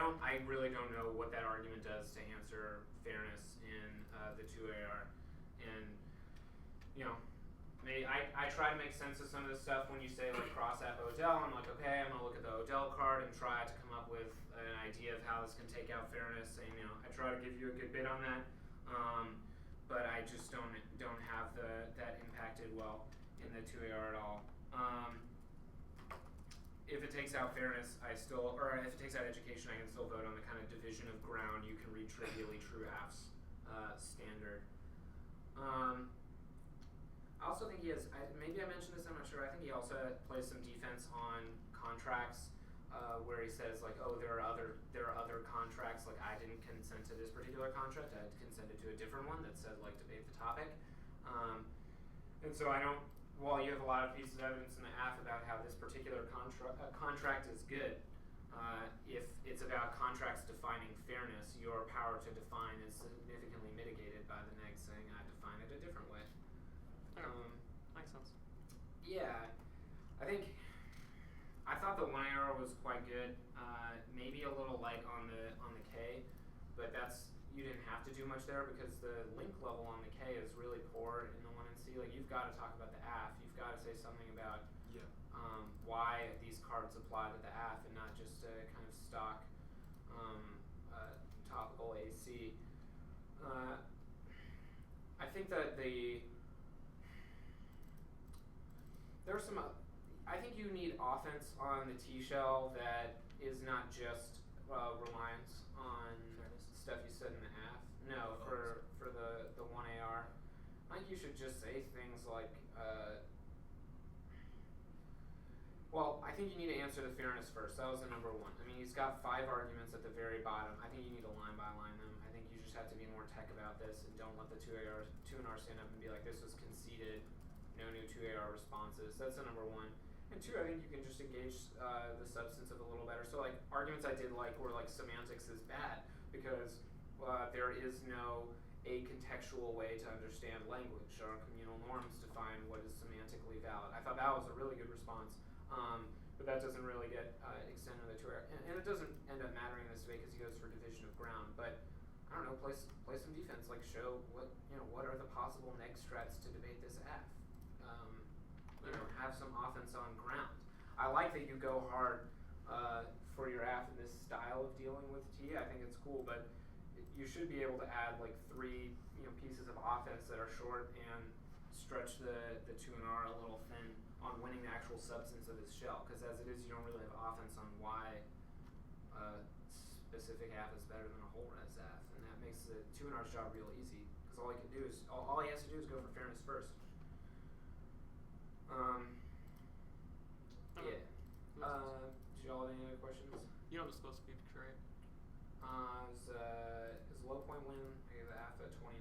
really don't know what that argument does to answer fairness in the 2AR. And, you know, I try to make sense of some of this stuff when you say like cross app Odell. I'm like, okay, I'm gonna look at the Odell card and try to come up with an idea of how this can take out fairness. And you know, I try to give you a good bit on that, but I just don't have that impacted well in the 2AR at all. If it takes out fairness, or if it takes out education, I can still vote on the kind of division of ground you can read trivially true halves standard. I also think he has, maybe I mentioned this, I'm not sure, I think he also plays some defense on contracts, where he says like, oh, there are other contracts, like I didn't consent to this particular contract, I consented to a different one that said like debate the topic. And so while you have a lot of pieces of evidence in the AF about how this particular contract is good, if it's about contracts defining fairness, your power to define is significantly mitigated by the neg saying I define it a different way.
Makes sense.
Yeah, I thought the 1AR was quite good. Maybe a little light on the K, but you didn't have to do much there because the link level on the K is really poor in the 1NC. Like you've got to talk about the AF. You've got to say something about why these cards apply to the AF and not just a kind of stock topical AC. I think that there's some. I think you need offense on the T shell that is not just reliance on stuff you said in the AF. No, for the 1AR, I think you should just say things like. Well, I think you need to answer the fairness first. That was the number one. I mean, he's got 5 arguments at the very bottom. I think you need to line by line them. I think you just have to be more tech about this and don't let the 2NR stand up and be like, this was conceded. No new 2AR responses. That's the number one. And 2, I think you can just engage the substance of it a little better. So like arguments I did like were like semantics is bad because there is no a contextual way to understand language. Our communal norms define what is semantically valid. I thought that was a really good response, but that doesn't really get extended to the 2AR. And it doesn't end up mattering in this debate because he goes for division of ground. But I don't know, play some defense. Like show what are the possible neg strats to debate this AF. Have some offense on ground. I like that you go hard for your AF in this style of dealing with T. I think it's cool, but you should be able to add like 3 pieces of offense that are short and stretch the 2NR a little thin on winning the actual substance of his shell. Because as it is, you don't really have offense on why specific AF is better than a whole res AF, and that makes the 2NR's job real easy. Because all he has to do is go for fairness first. Yeah. Did y'all have any other questions?
You know what it's supposed to be, right?
Is low point win? I gave the AF a 29.